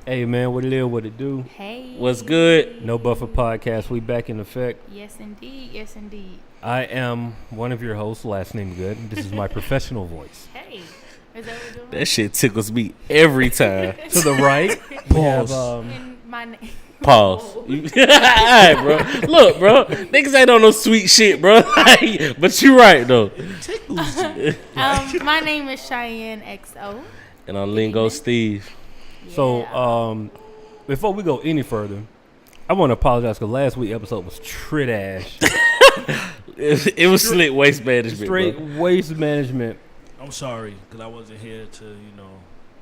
Hey man, what it is, what it do? Hey. What's good? No Buffer Podcast, we back in effect. Yes, indeed. Yes, indeed. I am one of your hosts, last name Good. This is my professional voice. Hey. Is that what we're doing? That shit tickles me every time. To the right, Pause. In my name. Pause. Alright, bro. Look, bro. Niggas ain't on no sweet shit, bro. But you right, though. My name is Cheyenne XO. And I'm Lingo Steve. So, before we go any further, I want to apologize because last week's episode was trash. It was slick waste management, Straight bro. waste management. I'm sorry, because I wasn't here to,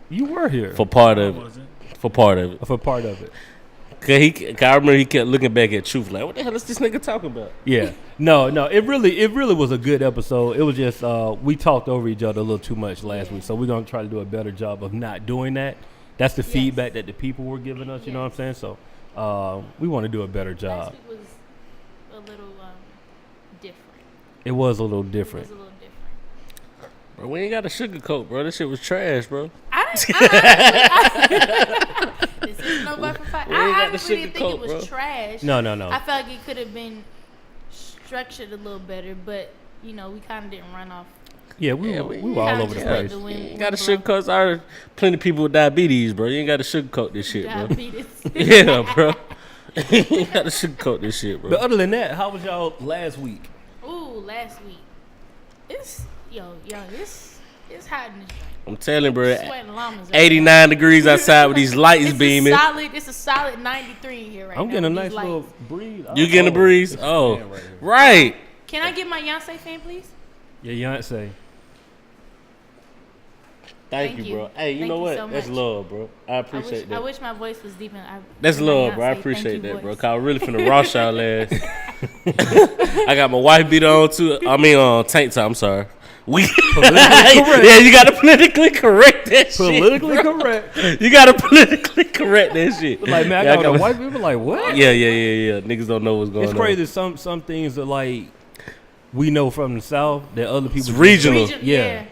You were here. For part I of it. wasn't. For part of it. For part of it. Cause I remember he kept looking back at Truth like, what the hell is this nigga talking about? Yeah. No, it really was a good episode. It was just we talked over each other a little too much last week, so we're gonna try to do a better job of not doing that. That's the feedback that the people were giving us. You know what I'm saying? So we want to do a better job. Last week was a little different. It was a little different. Bro, we ain't got a sugarcoat, bro. This shit was trash, bro. This is no Buffer Podcast. We ain't I got the honestly didn't think sugarcoat, it was bro. trash. No. I felt like it could have been structured a little better, but, we kind of didn't run off. Yeah, we were all over the kinda place. just You ain't got a sugarcoat. I heard plenty of people with diabetes, bro. You ain't got to sugarcoat this shit, bro. Diabetes. Yeah, bro. You ain't got to sugarcoat this shit, bro. But other than that, how was y'all last week? Ooh, last week. It's hot in this joint. I'm telling you, bro. Sweating llamas. 89 degrees outside with these lights beaming. It's a solid 93 here right now. I'm getting a with nice these little lights. breeze. You getting a breeze? Oh, Right here. right. Can I get my Beyonce fan, please? Yeah, Beyonce. Thank you, bro. Hey, you Thank know you what? so That's much. love, bro. I appreciate that. I wish my voice was deep. That's love, bro. I appreciate that, bro. Cause I really finna Ross y'all ass. I got my wife beater on too. I mean, tank top. I'm sorry. Yeah, you gotta politically correct that shit. Politically bro. correct. You gotta politically correct that shit. Like, man, I got white people like, what? Yeah. Niggas don't know what's going on. It's crazy. Some things that like we know from the South that other people It's regional. Yeah.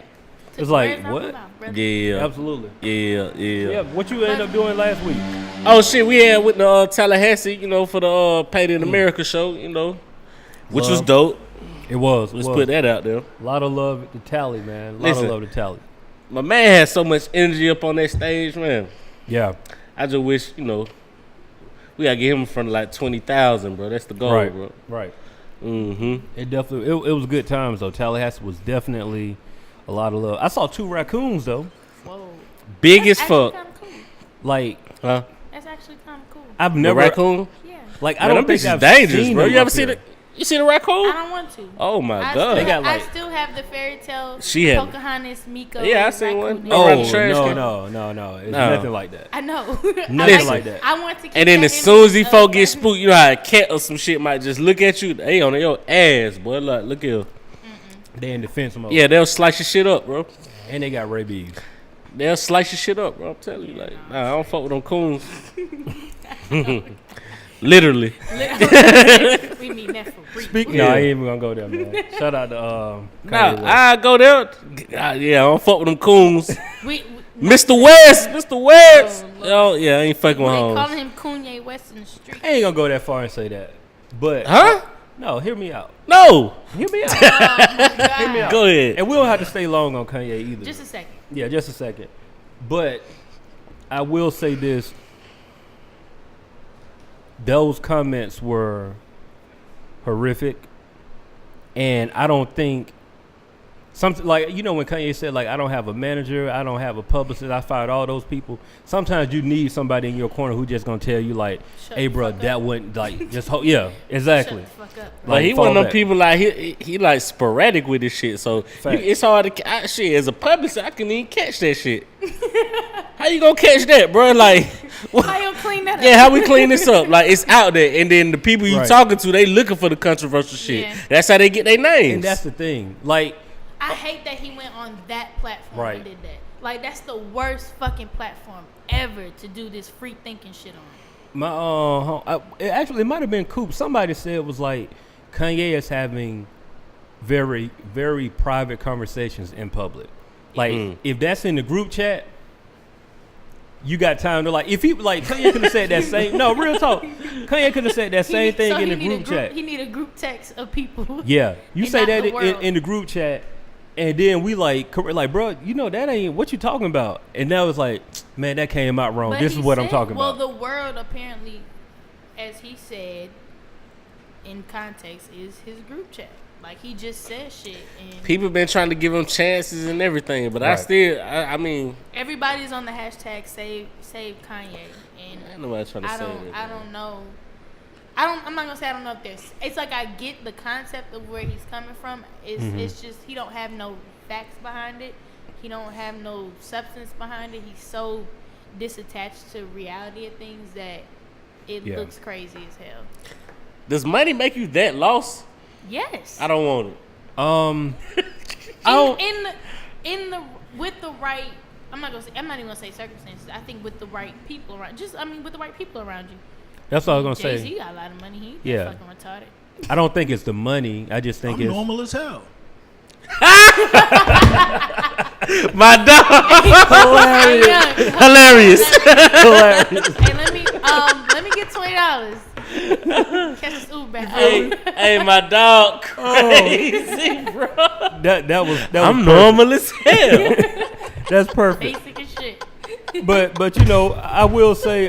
It's like, what? Yeah. Absolutely. Yeah. Yeah. What you ended up doing last week? Oh shit, we had with the Tallahassee, for the Paid in America show, which was dope. It was. Let's put that out there. A lot of love to Tally, man. Listen. Of love to Tally. My man had so much energy up on that stage, man. Yeah. I just wish, we gotta get him in front of like 20,000, bro. That's the goal, Right. bro. Right. Mm-hmm. It definitely. It was good times though. Tallahassee was definitely a lot of love. I saw 2 raccoons though. Whoa. Big That's as fuck. Kind of cool. Like Huh? That's actually kind of cool. I've The never. raccoon? Yeah. Like I Man, don't them think bitches I've dangerous, seen bro. them You ever up see here. you see the I raccoon? don't want to. Oh my I god. They got like- I still have the fairy tale. She had- Pocahontas, Miko. Yeah, I seen one. raccoon. Oh, Oh around the trash can. no! It's No. nothing like that. I know. Nothing Listen. like that. I want to. Keep And then that as soon as these image folk of get that. spooked, you know how a cat or some shit might just look at you. They on your ass, boy. Like, look here. They in defense mode. Yeah, they'll slice your shit up, bro. And they got rabies. They'll slice your shit up, bro. I'm telling you, like, nah, I don't fuck with them coons. Literally. We mean that for real. Speaking, Yeah. no, I ain't even gonna go there, man. Shout out to Nah, Kanye West. I go there. Yeah, I don't fuck with them coons. We Mr. West. Oh, Oh, yeah, I ain't fucking they with calling hoes. him Kanye West in the street. I ain't gonna go that far and say that. But Huh? no, hear me out. No. Hear me out. Oh my God. Go ahead. And we don't have to stay long on Kanye either. Just a second. Yeah, just a second. But I will say this. Those comments were horrific. And I don't think something like, when Kanye said, like, I don't have a manager, I don't have a publicist, I fired all those people. Sometimes you need somebody in your corner who just gonna tell you, like, Shut hey, the bro, fuck that up. wasn't like just yeah, exactly. Shut the fuck up. But he Like, one of them fall people like he like sporadic with this shit, so Fact. it's hard to shit as a publicist. I can even catch that shit. How you gonna catch that, bro? Like, How you clean that up? yeah, how we clean this up? Like, it's out there, and then the people you Right. talking to, they looking for the controversial shit. Yeah. That's how they get their names. And that's the thing. Like, I hate that he went on that platform Right. and did that. Like, that's the worst fucking platform ever to do this free thinking shit on. my it might have been Coop. Somebody said it was like Kanye is having very, very private conversations in public. Like, if that's in the group chat, you got time to like. If he like Kanye could have said that same. No, real talk. Kanye could have said that same thing in the group chat. He need a group text of people. Yeah, you say that in in the group chat, and then we like, bro, you know that ain't what you talking about. And now it's like, man, that came out wrong. But this is what I'm talking about. Well, the world apparently, as he said, in context, is his group chat. Like he just said shit. And people been trying to give him chances and everything, but right. I mean, everybody's on the hashtag save Kanye, and ain't nobody trying to say that. I don't know. I'm not gonna say I don't know if there's. It's like I get the concept of where he's coming from. It's just he don't have no facts behind it. He don't have no substance behind it. He's so disattached to reality of things that it looks crazy as hell. Does money make you that lost? Yes. I don't want it. In the with the right. I'm not even gonna say circumstances. I think with the right people around. With the right people around you. That's all I was gonna say. Jay-Z got a lot of money. He fucking retarded. I don't think it's the money. I just think I'm it's normal as hell. My dog. Hilarious. Hey, let me get $20. Catch this Uber back. Hey, my dog, crazy, bro. That was I'm normal as hell. That's perfect. Basic as shit. But you know, I will say,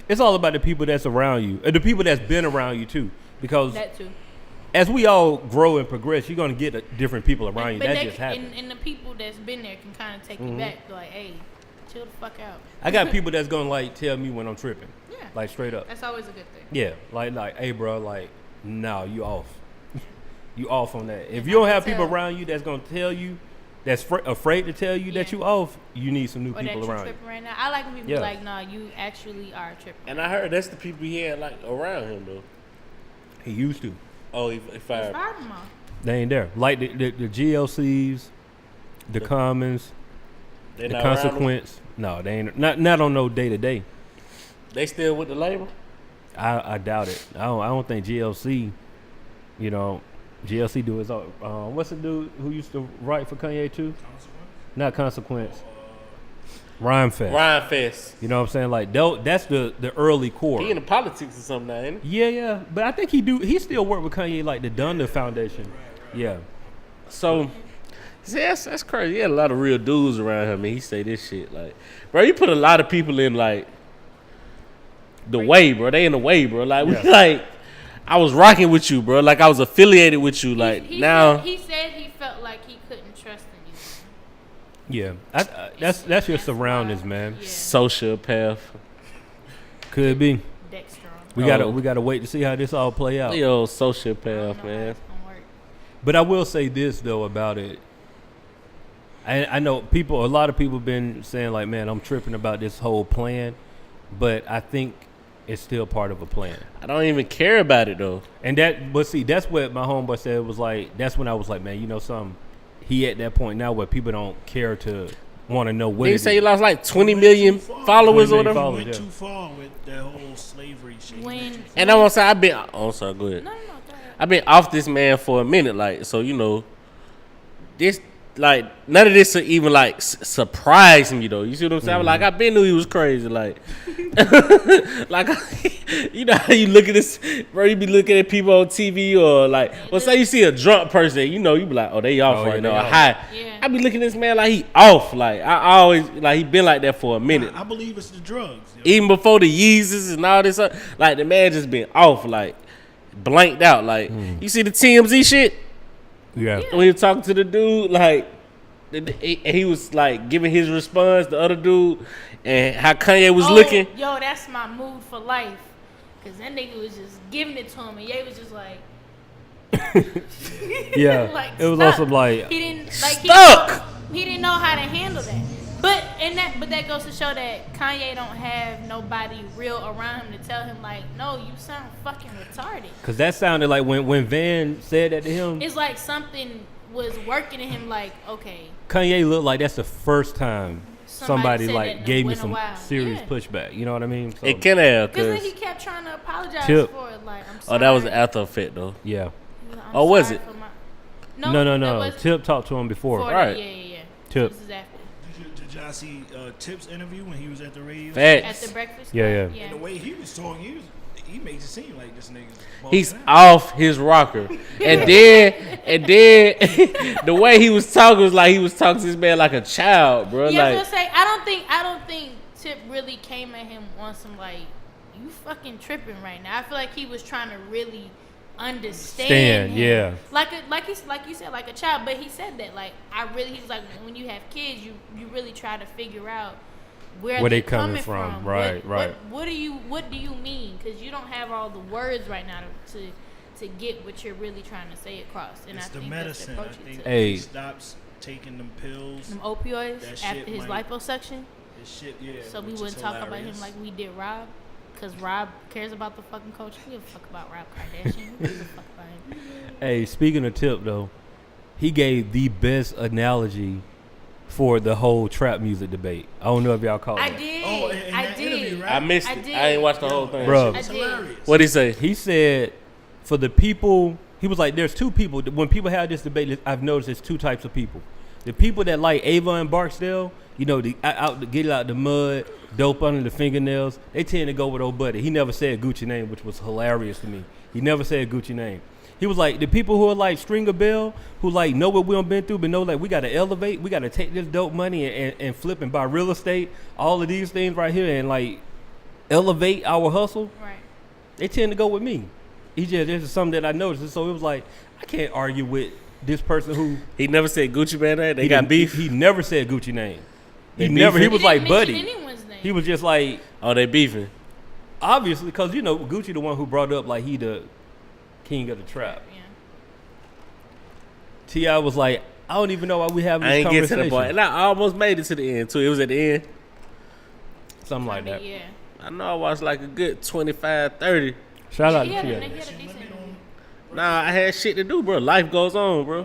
it's all about the people that's around you, and the people that's been around you too. Because that too. As we all grow and progress, you're gonna get different people around you. That just happens. And the people that's been there can kind of take you back. Like, hey, chill the fuck out. I got people that's gonna like tell me when I'm tripping. Yeah. Like straight up. That's always a good thing. Yeah. Like, hey, bro, like, no, you off. You off on that. If you don't have people around you that's gonna tell you, that's afraid to tell you that you off, you need some new people around you. Right now. I like when people be like, nah, you actually are tripping. And I heard that's the people he had like around him though. He used to. Oh, he fired them all. They ain't there. Like the GLCs, the Commons, the Consequence. No, they ain't. Not on no day to day. They still with the label? I doubt it. I don't think GLC. You know, GLC do his own. What's the dude who used to write for Kanye too? Not Consequence. Rhyme Fest. You know what I'm saying? Like that's the early core. He in the politics or something now, ain't he? Yeah. But I think he still work with Kanye, like the Donda Foundation. Yeah. So, see, that's crazy. He had a lot of real dudes around him, and he say this shit. Like, bro, you put a lot of people in, like, the way, bro. They in the way, bro. Like, we like, I was rocking with you, bro. Like, I was affiliated with you. Like, he now. He said he felt like he couldn't trust anyone. Yeah. That's your surroundings, man. Yeah. Sociopath. Could be. Dextron. We gotta wait to see how this all play out. Yo, sociopath, man. But I will say this though about it. I know a lot of people been saying like, man, I'm tripping about this whole plan, but I think it's still part of a plan. I don't even care about it though. And that's what my homeboy said. It was like, that's when I was like, man, you know something? He at that point now where people don't care to want to know what. Did he say he lost like 20 million followers or whatever? He went too far with that whole slavery shit. And I want to say I've been. Oh, sorry. Go ahead. No, go ahead. I've been off this man for a minute, like, so you know, this like none of this even like surprise me though. You see what I'm saying? Like I been knew he was crazy, like, like you know how you look at this, bro. You be looking at people on TV or like, well, say you see a drunk person, you know, you be like, oh, they off right now, high. Yeah. I be looking at this man like he off, like I always like he been like that for a minute. I believe it's the drugs, yo. Even before the Yeezys and all this, like the man just been off, like. Blanked out, like you see the TMZ shit. Yeah. When he was talking to the dude, like he was like giving his response, the other dude, and how Kanye was looking. Yo, that's my mood for life, cause that nigga was just giving it to him, and Ye was just like, yeah, like, it was also like he didn't like stuck. He didn't know how to handle that. But that goes to show that Kanye don't have nobody real around him to tell him like, no, you sound fucking retarded. Cause that sounded like when Van said that to him. It's like something was working in him. Like, okay. Kanye looked like that's the first time somebody like gave me some serious yeah. pushback. You know what I mean? So, it can have, because then he kept trying to apologize for it. Like, I'm sorry. Oh, that was an after effect though. Yeah. Oh, was it? No. Tip talked to him before. Right. Yeah. Tip. This is after. Did y'all see Tip's interview when he was at the radio? Facts. At the breakfast. Yeah, club? yeah. And the way he was talking, he made it seem like this nigga. He's off his rocker, and then the way he was talking was like he was talking to this man like a child, bro. Yeah, I like, was gonna say I don't think Tip really came at him on some like you fucking tripping right now. I feel like he was trying to really understand him. Yeah. Like you said, like a child. But he said that like he was like when you have kids, you really try to figure out where they coming from. Right. What do you mean? Because you don't have all the words right now to get what you're really trying to say across. And It's I the think medicine. that's I the approach think Hey. he stops taking them pills. them opioids That after shit his might- liposuction. His shit, yeah. So we which wouldn't is talk about him hilarious. like we did Rob, because Rob cares about the fucking culture. We give a fuck about Rob Kardashian. We give a fuck about him. Hey, speaking of Tip though, he gave the best analogy for the whole trap music debate. I don't know if y'all caught I that. did. Oh, in I that did. interview, right? I missed I it. did. I ain't watched the whole thing. Bro. It's I did. hilarious. What'd he say? He said for the people, he was like, there's two people. When people have this debate, I've noticed there's two types of people. The people that like Ava and Barksdale, you know, get it out the mud, dope under the fingernails, they tend to go with old buddy. He never said Gucci name, which was hilarious to me. He never said Gucci name. He was like, the people who are like Stringer Bell, who like know what we done been through, but know like we got to elevate, we got to take this dope money and flip and buy real estate, all of these things right here, and like elevate our hustle. Right. They tend to go with me. This is something that I noticed. So it was like, I can't argue with this person who He never said Gucci man name. They he got didn't- beef. He never said Gucci name. They He never. He beefing? was He like didn't mention buddy. anyone's name. He was just like Oh, they beefing. obviously because you know Gucci the one who brought up like he the king of the trap. Yeah. T.I. was like, I don't even know why we having I this ain't get to conversation. the point, and I almost made it to the end too. It was at the end. Something like that. Yeah. I know I watched like a good 25, 30. Shout out He to had a T.I. decent. Nah, I had shit to do, bro. Life goes on, bro.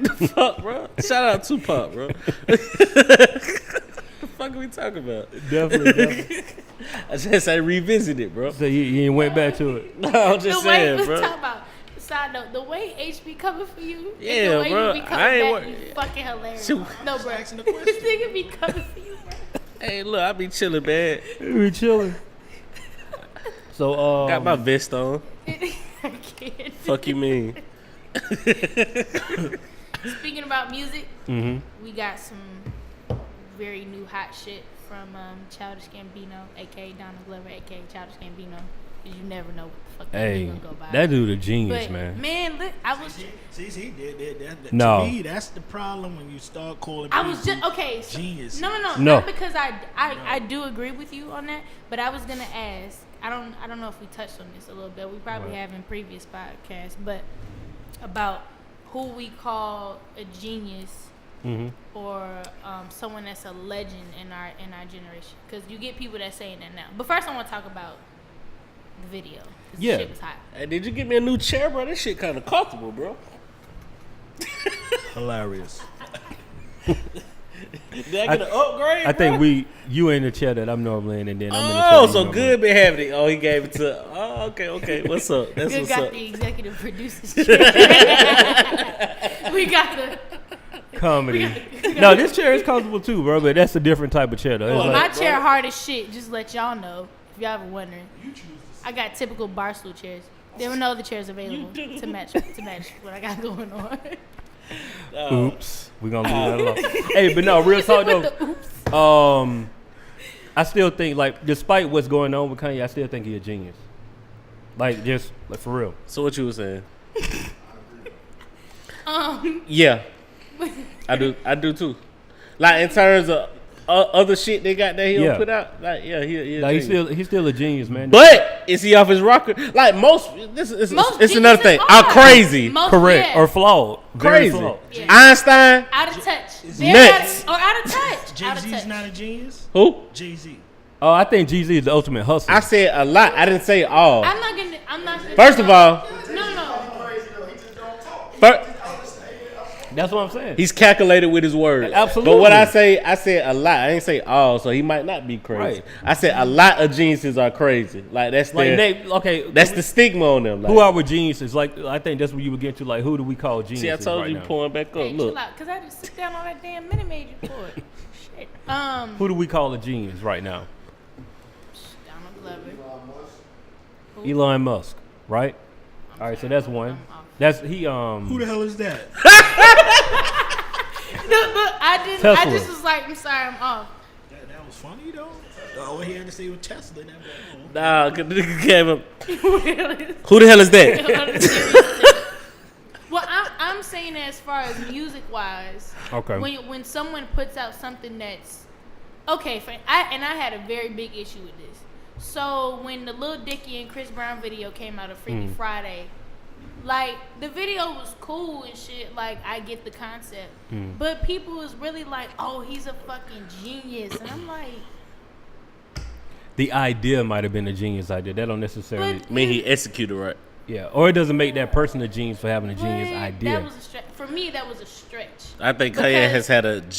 The fuck, bro. Shout out Tupac, bro. The fuck are we talking about? Definitely. I just say revisit it, bro. So he went back to it. No, I'm just The way saying, we bro. talk about. Side note, the way H be coming for you, Yeah, and the way bro. you be I coming ain't back, wor- you fucking hilarious. Shoot. No, bro. asking the This question. nigga be coming for you, bro. Hey, look, I be chilling, man. We chilling. So Got my vest on. I can't. Fuck you mean? Speaking about music, hmm we got some very new hot shit from Childish Gambino, aka Donald Glover, aka Childish Gambino. 'Cause you never know what the fuck Hey, gonna go by. that dude a genius, but man. look, I was See, No. To me, that's the problem when you start calling. I was people just okay. Genius. No, No. not because I do agree with you on that, but I was gonna ask. I don't know if we touched on this a little bit. We probably Right. have in previous podcasts, but about who we call a genius hmm or someone that's a legend in our generation. Because you get people that saying that now. But first, I want to talk about the video. 'Cause Yeah. the shit was hot. Hey, did you get me a new chair, bro? This shit kind of comfortable, bro. Hilarious. Did I get an upgrade? I think bro? you in the chair that I'm normally in, and then I'm in the chair. Oh, that so you normally good been having it. Oh, he gave it to. Oh, okay. What's up? That's Good what's got up. the executive producer's chair. We got the. comedy. No, this chair is comfortable too, bro. But that's a different type of chair, though. It's Oh, My like, chair hard as shit. Just let y'all know if y'all ever wondering. I got typical barstool chairs. There were no other chairs available to match what I got going on. oops, we gonna leave that alone. Hey, but no, real talk With the though. oops. I still think, like, despite what's going on with Kanye, I still think he's a genius. Like, just like for real. So what you were saying? Um, Yeah, I do too. Like in terms of other shit they got that he Yeah. don't put out. Like he Like, he's still a genius, man. But is he off his rocker? Like most, it's Most another thing. geniuses I'm are. crazy, Most- Correct yeah. or flawed? Very crazy. flawed. Yeah. Einstein, Out of touch. he nuts? Out of touch. Jay Out of Z's touch. not a genius. who? Jay Z. Oh, I think Jeezy is the ultimate hustler. I said a lot. I didn't say all. I'm not gonna. First of all, No. That's what I'm saying. he's calculated with his words. Absolutely. But what I said a lot. I didn't say all, so he might not be crazy. Right. I said a lot of geniuses are crazy. Like that's like, their, okay, that's the stigma on them. Like, who are we geniuses? Like, I think that's what you would get to. Like, who do we call geniuses? see, I told right you now? pulling back up. Hey, Look, chill out, cause I just sit down on that damn Minute Maid report. Shit. Who do we call a genius right now? Donald Glover. Elon Musk, right? All right, so that's one. That's he. Who the hell is that? Look, I Tesla. just was like, I'm sorry, I'm off. That was funny though. All he had to say was Tesla. Nah, cause nigga came up. Who the hell is that? Well, I'm saying as far as music wise, Okay. when someone puts out something that's okay, I had a very big issue with this. So when the Lil Dicky and Chris Brown video came out of Freaky Friday, like the video was cool and shit. Like I get the concept, but people was really like, "Oh, he's a fucking genius," and I'm like, The idea might have been a genius idea. That don't necessarily. But- I mean, he executed right. Yeah, or it doesn't make that person a genius for having a genius "What?" idea. That was a stretch. For me, that was a stretch. I think Kanye Because- has had a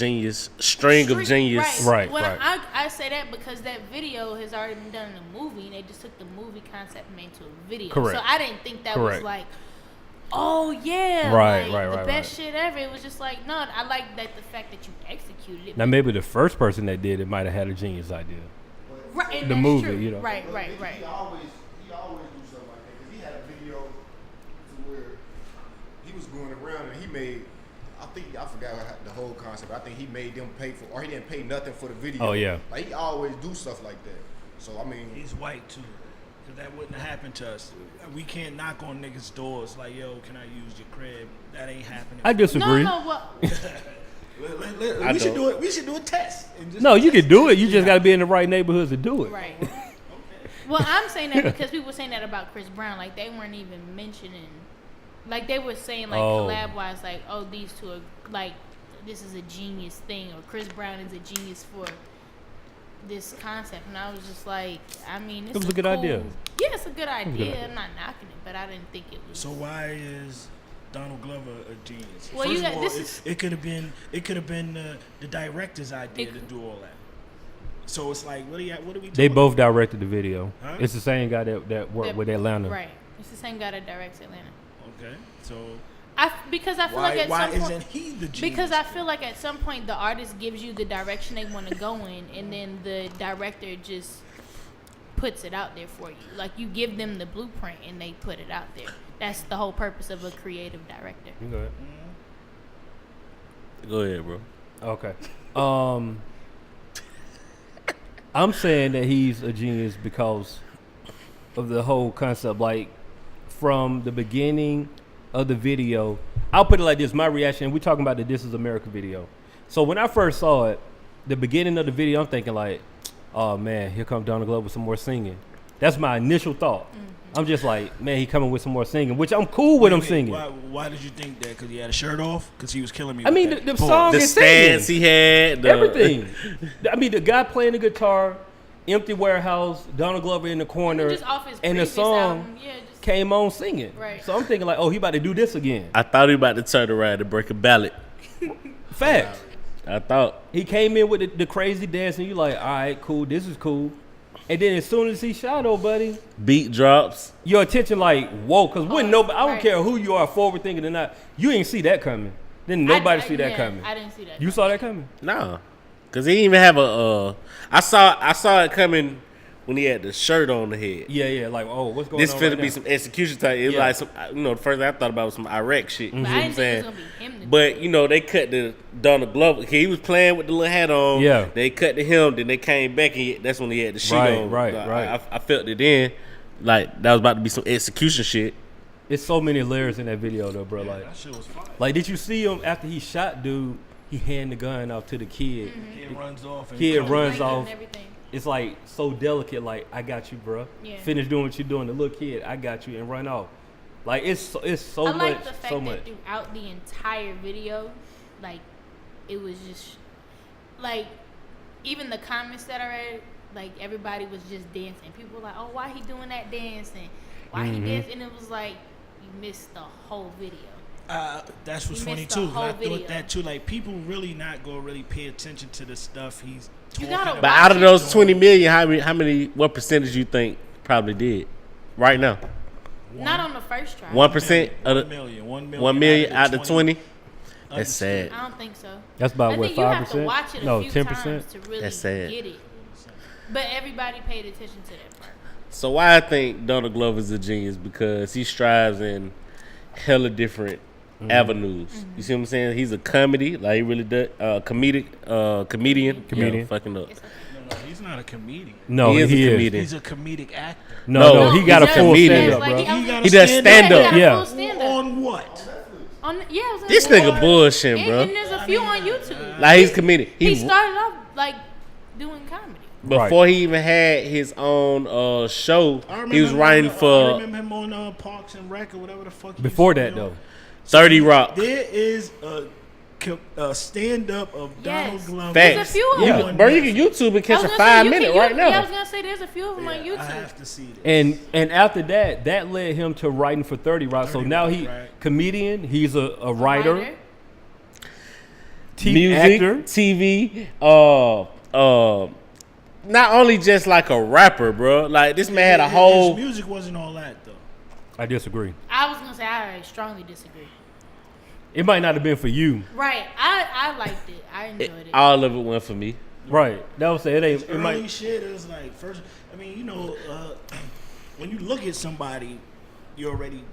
string of genius. Right, Well, right. I say that because that video has already been done in a movie, and they just took the movie concept and made it to a video. Correct. So I didn't think that Correct. was like, oh yeah, Right, like, right, the right, best shit ever. It was just like, no, I like that the fact that you executed it. Now maybe the first person that did it might have had a genius idea. Right, and the that's movie, true. you know. Right. He always do something like that because he had a video to where he was going around and he made. I forgot the whole concept. I think he made them pay for, or he didn't pay nothing for the video. Oh, yeah. Like he always do stuff like that. So I mean, He's white too. Cause that wouldn't have happened to us. We can't knock on niggas' doors like, yo, can I use your crib? That ain't happening. I disagree. No, well, I we should don't. do it. We should do a test. And just No, you test can do it. You Yeah. just got to be in the right neighborhoods to do it. right. Well, I'm saying that because people were saying that about Chris Brown. Like they weren't even mentioning. Like they were saying like Oh. collab wise, like, oh, these two are like, this is a genius thing, or Chris Brown is a genius for this concept. And I was just like, I mean, it's It was a good idea. Yeah, it's a good idea. idea. I'm not knocking it, but I didn't think it was. So why is Donald Glover a genius? Well, First you got- of all, this is- it could have been the director's idea It to could- do all that. So it's like, what are we? They talking both directed the video. Huh? It's the same guy that worked That- with Atlanta. Right. It's the same guy that directs Atlanta. Okay, so Because I feel like at why some point, isn't he the genius? because I feel like at some point the artist gives you the direction they want to go in, and then the director just puts it out there for you. Like you give them the blueprint and they put it out there. That's the whole purpose of a creative director. You good? Go ahead, bro. Okay. I'm saying that he's a genius because of the whole concept. Like from the beginning of the video, I'll put it like this: my reaction. We're talking about the "This Is America" video. So when I first saw it, the beginning of the video, I'm thinking like, "Oh man, here comes Donald Glover with some more singing." That's my initial thought. I'm just like, man, he coming with some more singing, which I'm cool with him singing. Why did you think that? Because he had a shirt off? Because he was killing me. I with mean, that. the Pause. song The is stance singing. he had, Everything. I mean, the guy playing the guitar, empty warehouse, Donald Glover in the corner, Just off his and the previous song album, yeah, just came on singing. Right. So I'm thinking like, oh, he about to do this again. I thought he about to turn around and break a ballad. Fact. I thought. He came in with the crazy dance, and you like, all right, cool, this is cool. And then as soon as he shot, oh, buddy, Beat drops. your attention like, whoa, because wouldn't nobody, I don't right. care who you are, forward thinking or not, you ain't see that coming. Didn't nobody see that coming. I didn't see that. You saw that coming? Nah. Cause he didn't even have a I saw it coming when he had the shirt on the head. Yeah, like, oh, what's going This on finna right be now? some execution type. It was Yeah. like some, the first thing I thought about was some Iraq shit. You But know I what I'm didn't think it saying? was gonna be him. But they cut the Donald Glover. He was playing with the little hat on. Yeah. They cut to him. Then they came back and that's when he had the sheet on. Right. I felt it then. Like that was about to be some execution shit. It's so many layers in that video though, bro. Like, That shit was fire. Like, did you see him after he shot dude? He hand the gun off to the kid. Kid runs off. And Kid comes runs back. off. And everything. It's like so delicate. Like, I got you, bro. Yeah. Finish doing what you're doing. The little kid, I got you, and run off. Like it's so I much, like the fact so that much. throughout the entire video, like it was just like even the comments that I read, like everybody was just dancing. People were like, "Oh, why he doing that dancing? Why he dancing?" And it was like you missed the whole video. That's what's You funny missed too. the 'Cause I whole thought video. that too. Like people really not gonna really pay attention to the stuff he's You talking gotta about. But watch out of it. those 20 million, what percentage you think probably did right now? Not on the first try. 1% of the 1 million. 1 million out of 20. That's sad. I don't think so. That's about I what, think you have to 5%? watch it a No, few 10%. times to really That's sad. get it. But everybody paid attention to that part. So why I think Donald Glover's a genius, because he strives in hella different avenues. You see what I'm saying? He's a comedy, like he really does. Comedian. Yeah, fucking up. No, he's not a comedian. No, he a is. comedian. He's a comedic actor. No, he got a does full stand- stand up, like, bro. got He a does stand-up? stand up. He Yeah. got a full stand-up. On what? This nigga bullshit, bro. And there's a few on YouTube. Like he's comedic. He started off like doing comedy. Before he even had his own show, he was writing I for remember him on Parks and Rec or whatever the fuck. he Before used to that, be though. on. 30 Rock. There is a stand-up of Donald Yes. Glover. There's a Facts. few of You them. can- Bro, you can YouTube and catch I a was gonna say, 5 you minute can- right Yeah, I now. was gonna say there's a few of them on I YouTube. have to see this. And after that led him to writing for 30 Rock. So 30 now Rock, he right. comedian. He's a writer, Writer. Music, actor. TV, not only just like a rapper, bro. Like this man had a His whole. music wasn't all that though. I disagree. I was gonna say I strongly disagree. It might not have been for you, Right. I liked it. I enjoyed it. All of it went for me. right? That was say it ain't. It Early might. shit is like first. I mean, when you look at somebody, you already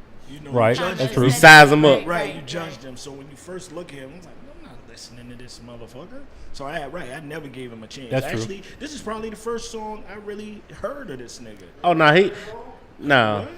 Right, judge that's them. true. You size them up. Right, you judge them. So when you first look at him, I'm like, I'm not listening to this motherfucker. So I never gave him a chance. That's true. Actually, this is probably the first song I really heard of this nigga. Oh no, no. What?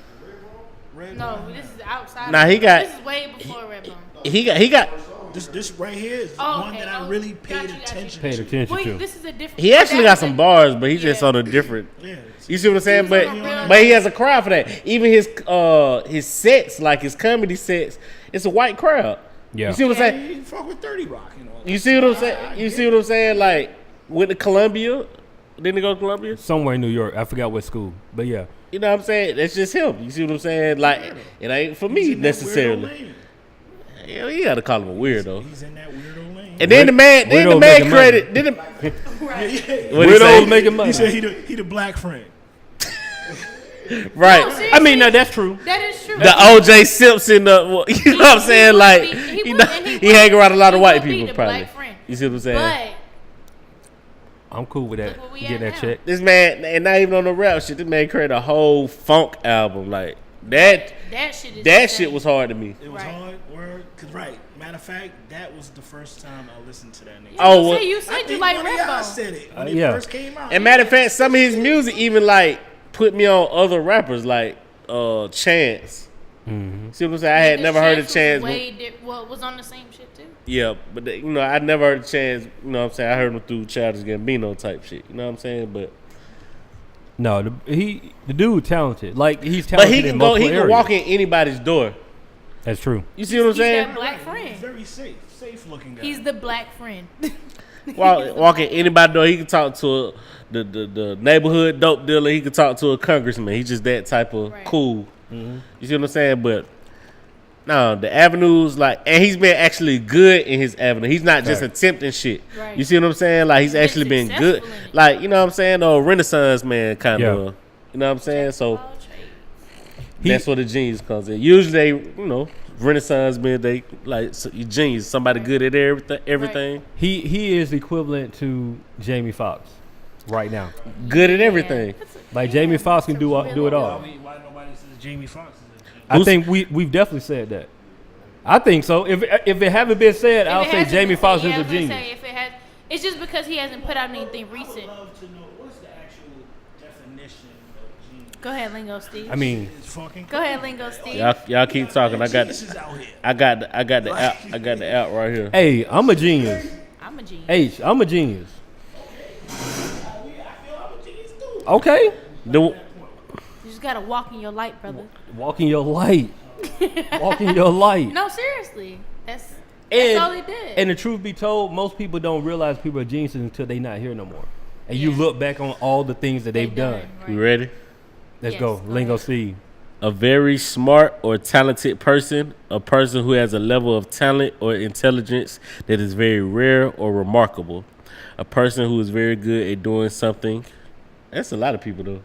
Red No, Bone? this is outside. Nah, of he got- This is way before Redbone. He got. This right here is the Oh, one okay. that I Oh, really got paid you, got you. attention Paid to. attention Wait, to. this is a different. He actually got that's some a- bars, but he's just Yeah. on a different. Yeah. You see what I'm saying? He was But on a real- but he has a crowd for that. Even his sets, like his comedy sets, it's a white crowd. Yeah. You see what I'm saying? He fuck with 30 Rock and all that. You see what I'm saying? You see what I'm saying? Like went to Columbia. Didn't he go to Columbia? Somewhere in New York. I forgot what school, but yeah. You know what I'm saying? That's just him. You see what I'm saying? Like it ain't for me He's in that weirdo necessarily. lane. Yeah, you gotta call him a weirdo. He's in that weirdo lane. And then the man Weirdos making created. Then the, Right. what he say? Weirdos making money. He said he the black friend. Right. No, I mean, no, that's true. That is true. The O.J. Simpson, you know what I'm saying? would Like, be- he you would- know, and he he would- hang around a lot of he white would be people, the probably. black friend. You see what I'm saying? But I'm cool with that. Look where we Getting at that now. check. This man, and not even on the rap shit, this man created a whole funk album. Like, that that shit is that insane. shit was hard to me. It was Right. hard word. Cause matter of fact, that was the first time I listened to that nigga. Oh, You well, said you I said you think like one of y'all Redbone. said it when it yeah. first came out. And matter of fact, some of his music even, like, put me on other rappers, like Chance. Mm-hmm. See what I'm saying? I had never heard of Chance. Well, was on the same shit too. Yeah, but I never heard of Chance. You know what I'm saying? I heard him through Childish Gambino type shit. You know what I'm saying? But No, the dude talented. Like he's but talented he in can go. multiple He areas. can walk in anybody's door. That's true. You see what I'm He's saying? that black friend. very safe looking guy. He's the black friend. Walk in anybody's door. He can talk to the neighborhood dope dealer. He can talk to a congressman. He's just that type of Right. cool. You see what I'm saying? But no, the avenues, like, and he's been actually good in his avenue. He's not just Right. attempting shit. Right. You see what I'm saying? Like he's He's been actually been good. successful in it. Like, you know what I'm saying? Renaissance man kind of. Yeah. You know what I'm saying? So All trades. that's where the genius comes in. Usually they, Renaissance men, they like you genius, somebody good at everything. He is equivalent to Jamie Foxx right now. Good at everything. Like Jamie Foxx can do it all. Why nobody says Jamie Foxx is a genius? I think we've definitely said that. I think so. If it haven't been said, If I'll it say hasn't Jamie been Foxx said, is yeah, a I was gonna genius. say, if it has, it's just because he hasn't put out anything I recent. would love to know what's the actual definition of genius. Go ahead, Lingo Steve. I mean, It's fucking Go ahead, Lingo Steve. Y'all keep talking. I got geniuses out here. the app right here. hey, I'm a genius. I'm a genius. H, I'm a genius. Okay, You just gotta walk in your light, brother. walk in your light. Walk in your light. No, seriously. That's And, all he did. and the truth be told, most people don't realize people are geniuses until they not here no more. And you Yeah. look back on all the things that they've done. You right. ready? Let's Yes, go. go Lingo ahead. Steve. A very smart or talented person, a person who has a level of talent or intelligence that is very rare or remarkable, a person who is very good at doing something. That's a lot of people though.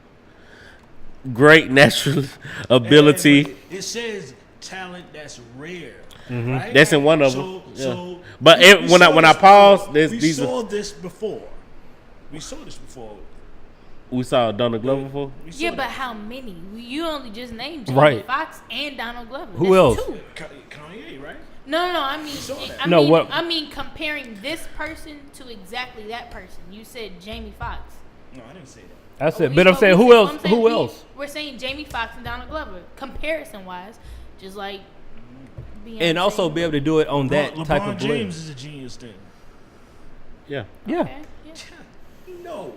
Great natural ability. It says talent that's rare. right? That's in one of them. So but when I pause, these saw this before. We saw this before. We saw Donald Glover before. Yeah, but how many? You only just named Jamie Right. Foxx and Donald Glover. Who else? Two. Kanye, right? No. I mean, comparing this person to exactly that person. You said Jamie Foxx. No, I didn't say that. That's it. But I'm saying, who else? Who else? We're saying Jamie Foxx and Donald Glover, comparison wise, just like. Beyonce. And also be able to do it on that type of LeBron blend. James is a genius then. Yeah. Okay, yeah. No.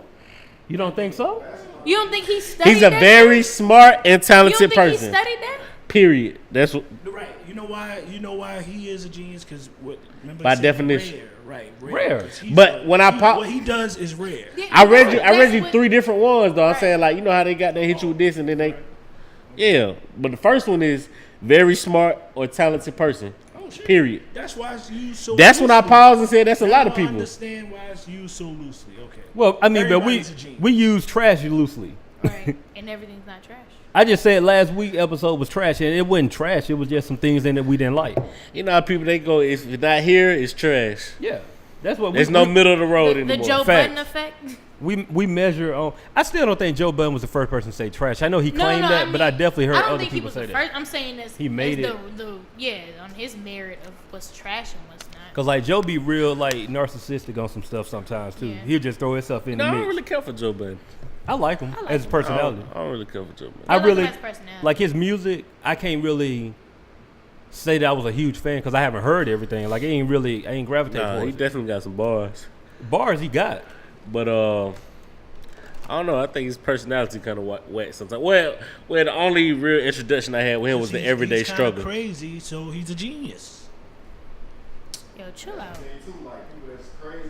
You don't think so? You don't think he studied He's a that? very smart and You don't talented think person. he studied that? Period. That's what. Right. You know why he is a genius? Because By definition. Rare. 'Cause he's But when I pop- what he does is rare. Yeah, I read you what- 3 different ones though. I'm Right. saying like you know how they hit you with this and then they. Yeah, but the first one is very smart or talented person. Oh, shit. Period. That's why it's used so. That's when I loosely. paused and said that's a Now lot of I people. understand why it's used so loosely. Okay. Well, I mean, but Everybody's a genius. we use trash loosely. Right, and everything's not trash. I just said last week episode was trash, and it wasn't trash. It was just some things in it we didn't like. You know how people they go, if it's not here, it's trash. Yeah, that's what. There's no middle of the road The anymore. Joe Facts. Budden effect. We measure on. I still don't think Joe Budden was the first person to say trash. I know he claimed that, but I definitely heard I don't other think he people was say the that. first. I'm saying this. He made it. On his merit of what's trash and what's not. Cause like Joe be real like narcissistic on some stuff sometimes too. Yeah. He'll just throw himself in No, the I mix. don't really care for Joe Budden. I like him I like as a him. personality. I don't really care for Joe Budden. I like really him as personality. like his music. I can't really say that I was a huge fan because I haven't heard everything. Like I ain't gravitated Nah, he towards it. definitely got some bars. Bars he got. But I don't know. I think his personality kind of wet sometimes. Well, the only real introduction I had with him was the everyday he's struggle. Crazy, so he's a genius. Yo, chill out. And too, like people that's crazy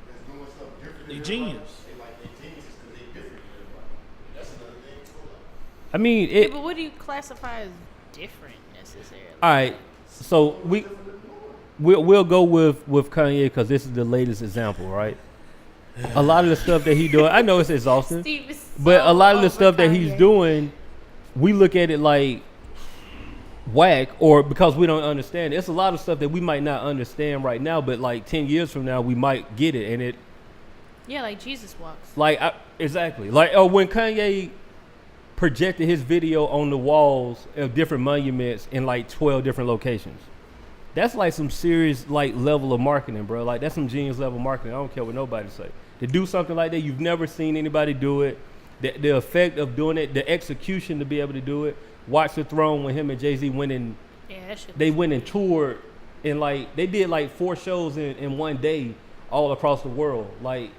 that's doing stuff different. They than genius. everybody, They like they geniuses because they different than everybody. That's another thing too. Like, I mean Yeah, it. but what do you classify as different necessarily? All right, so we'll go with Kanye because this is the latest example, right? A lot of the stuff that he doing, I know it's exhausting, Steve is but so a lot of the over stuff that he's Kanye. doing, we look at it like whack, or because we don't understand it. It's a lot of stuff that we might not understand right now, but like 10 years from now, we might get it, and it Yeah, like Jesus walks. like exactly like when Kanye projected his video on the walls of different monuments in like 12 different locations. That's like some serious like level of marketing, bro. Like that's some genius level marketing. I don't care what nobody say. To do something like that, you've never seen anybody do it. The effect of doing it, the execution to be able to do it. Watch the Throne when him and Jay-Z went in. Yeah, that shit. They went and toured, and like they did like 4 shows in one day all across the world. Like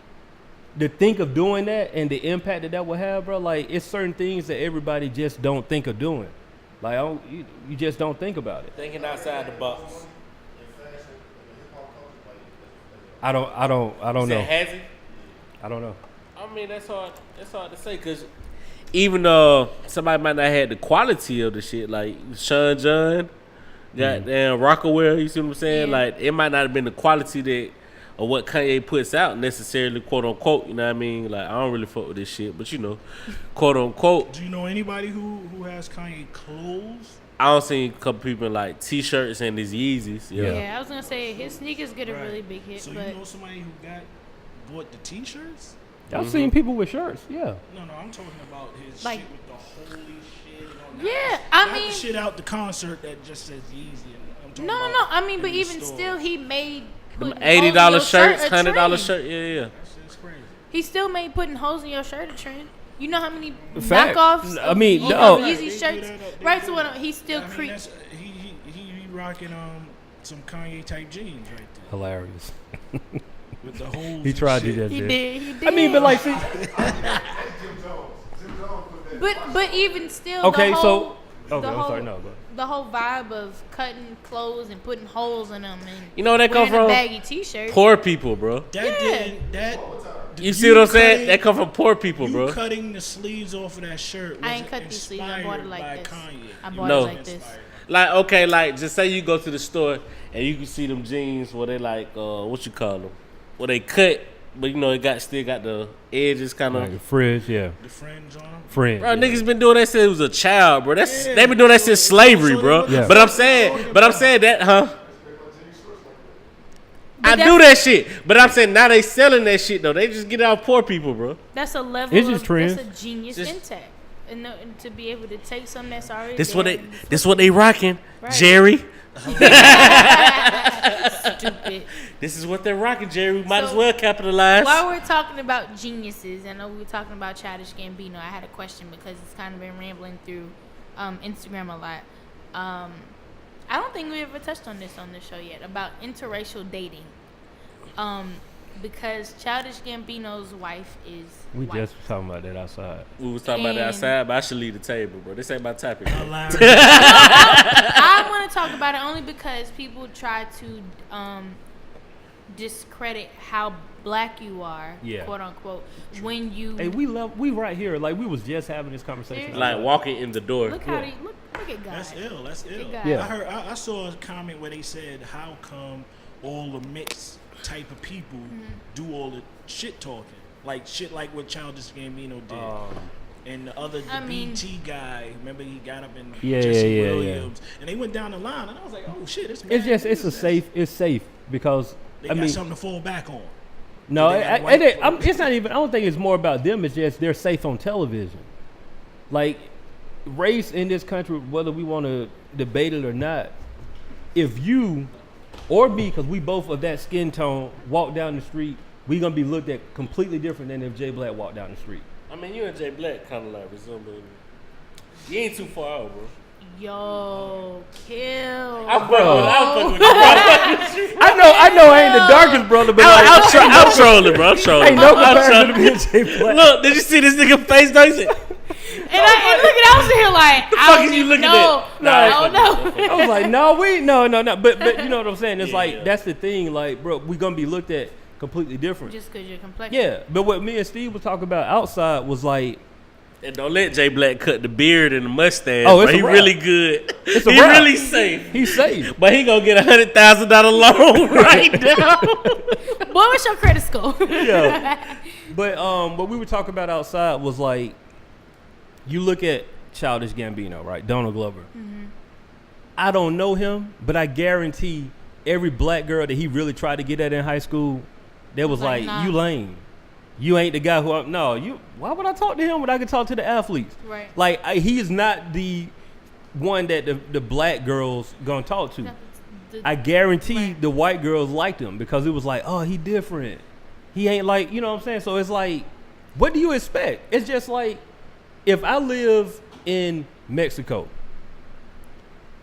to think of doing that and the impact that would have, bro. Like it's certain things that everybody just don't think of doing. Like you just don't think about it. Thinking outside the box. I don't know. Has he? I don't know. I mean, that's hard to say because even somebody might not have the quality of the shit like Sean John, goddamn Rockaware. You see what I'm saying? Yeah. Like it might not have been the quality that of what Kanye puts out necessarily, quote unquote. You know what I mean? Like I don't really fuck with this shit, but you know, quote unquote. Do you know anybody who has Kanye clothes? I don't see a couple people in like T-shirts and his Yeezys. Yeah, I was gonna say his sneakers get a Right. really big hit, So but you know somebody who bought the T-shirts? I've seen people with shirts. Yeah. No, I'm talking about his Like- shit with the holy shit. And all yeah, that. I Not mean, the shit out the concert that just says Yeezy. I'm talking no. about I mean, in but the even store. still, he made Them putting $80 holes in your shirts, shirt a $100 trend. shirt. Yeah. That shit's crazy. He still made putting holes in your shirt a trend. You know how many Fact. knockoffs? I mean, of no. Yeezy They do shirts, that, they right? do So that. when he still I mean, creep. that's, he rocking some Kanye type jeans right there Hilarious. with the holes. He tried to and do that He shit. did. He did. I mean, but like, see, Jim Jones. Jim Jones put that. but even still, okay, the so whole, okay, the I'm whole, sorry, no, but the whole vibe of cutting clothes and putting holes in them and You know where that come wearing a from? baggy T-shirt. Poor people, bro. You see what I'm saying? That come from poor people, You bro. cutting the sleeves off of that shirt. I ain't wasn't cut these sleeves. I bought it like inspired this. by Kanye. I bought No. it like this. Like, okay, like, just say you go to the store and you can see them jeans where they like, what you call them? Where they cut but you know it still got the edges kind of. Like fridge, yeah. The fringe on them. Fringe. Bro, yeah. niggas been doing that since it was a child, bro. They been doing that since slavery, bro. Yeah. But I'm saying that, huh? But I do that shit, but I'm saying now they selling that shit though. They just get out poor people, bro. That's a level. It's just trends. That's a genius intact, and to be able to take something that's already. This what they rocking, Right. Jerry. Stupid. This is what they're rocking, Jerry. We might So, as well capitalize. While we're talking about geniuses, I know we were talking about Childish Gambino. I had a question because it's kind of been rambling through Instagram a lot. I don't think we ever touched on this on the show yet about interracial dating. Because Childish Gambino's wife is We white. just was talking about that outside. We was talking about that outside, but I should leave the table, bro. This ain't my topic. Bro. I want to talk about it only because people try to discredit how black you are, Yeah. quote unquote, when you Hey, we right here. Like we was just having this conversation. Like walking in the door. look how they look at God. That's ill. That's ill. God. Yeah. I saw a comment where they said, "How come all the mixed type of people do all the shit talking, like shit like what Childish Gambino did?" And the other BT guy, remember he got up and Jesse Williams, and they went down the line, and I was like, "Oh shit, it's safe because They I got mean something to fall back on." no, They got white it's not even. I don't think it's more about them. It's just they're safe on television. Like race in this country, whether we want to debate it or not, if you or me, because we both of that skin tone, walk down the street, we gonna be looked at completely different than if Jay Black walked down the street. I mean, you and Jay Black kind of like resembling. You ain't too far out, bro. Yo, kill. I'm fucking with you. I know, I ain't the darkest brother, but I'm trolling, bro. I'm trolling. ain't no I'm comparison to trolling. me and Jay Black. Look, did you see this nigga face? Though? He said, And look at I was here like, the I fuck don't is you even looking know. at? I don't know. I was like, no. But you know what I'm saying? It's Yeah, like yeah. that's the thing. Like, bro, we gonna be looked at completely different. Just because your complexion. Yeah, but what me and Steve was talking about outside was like, and don't let Jay Black cut the beard and the mustache. Oh, bro. it's a He wrap. really good. It's a He wrap. really safe. he's safe. But he gonna get $100,000 loan right now. Boy, what's your credit score? Yeah. But what we were talking about outside was like, you look at Childish Gambino, right? Donald Glover. Mm-hmm. I don't know him, but I guarantee every black girl that he really tried to get at in high school, they was like, nah. you lame. You ain't the guy who I'm. No, you. Why would I talk to him when I can talk to the athletes? Right. Like he is not the one that the black girls gonna talk to. I guarantee Right. the white girls liked him because it was like, oh, he different. He ain't like, you know what I'm saying? So it's like, what do you expect? It's just like, if I live in Mexico,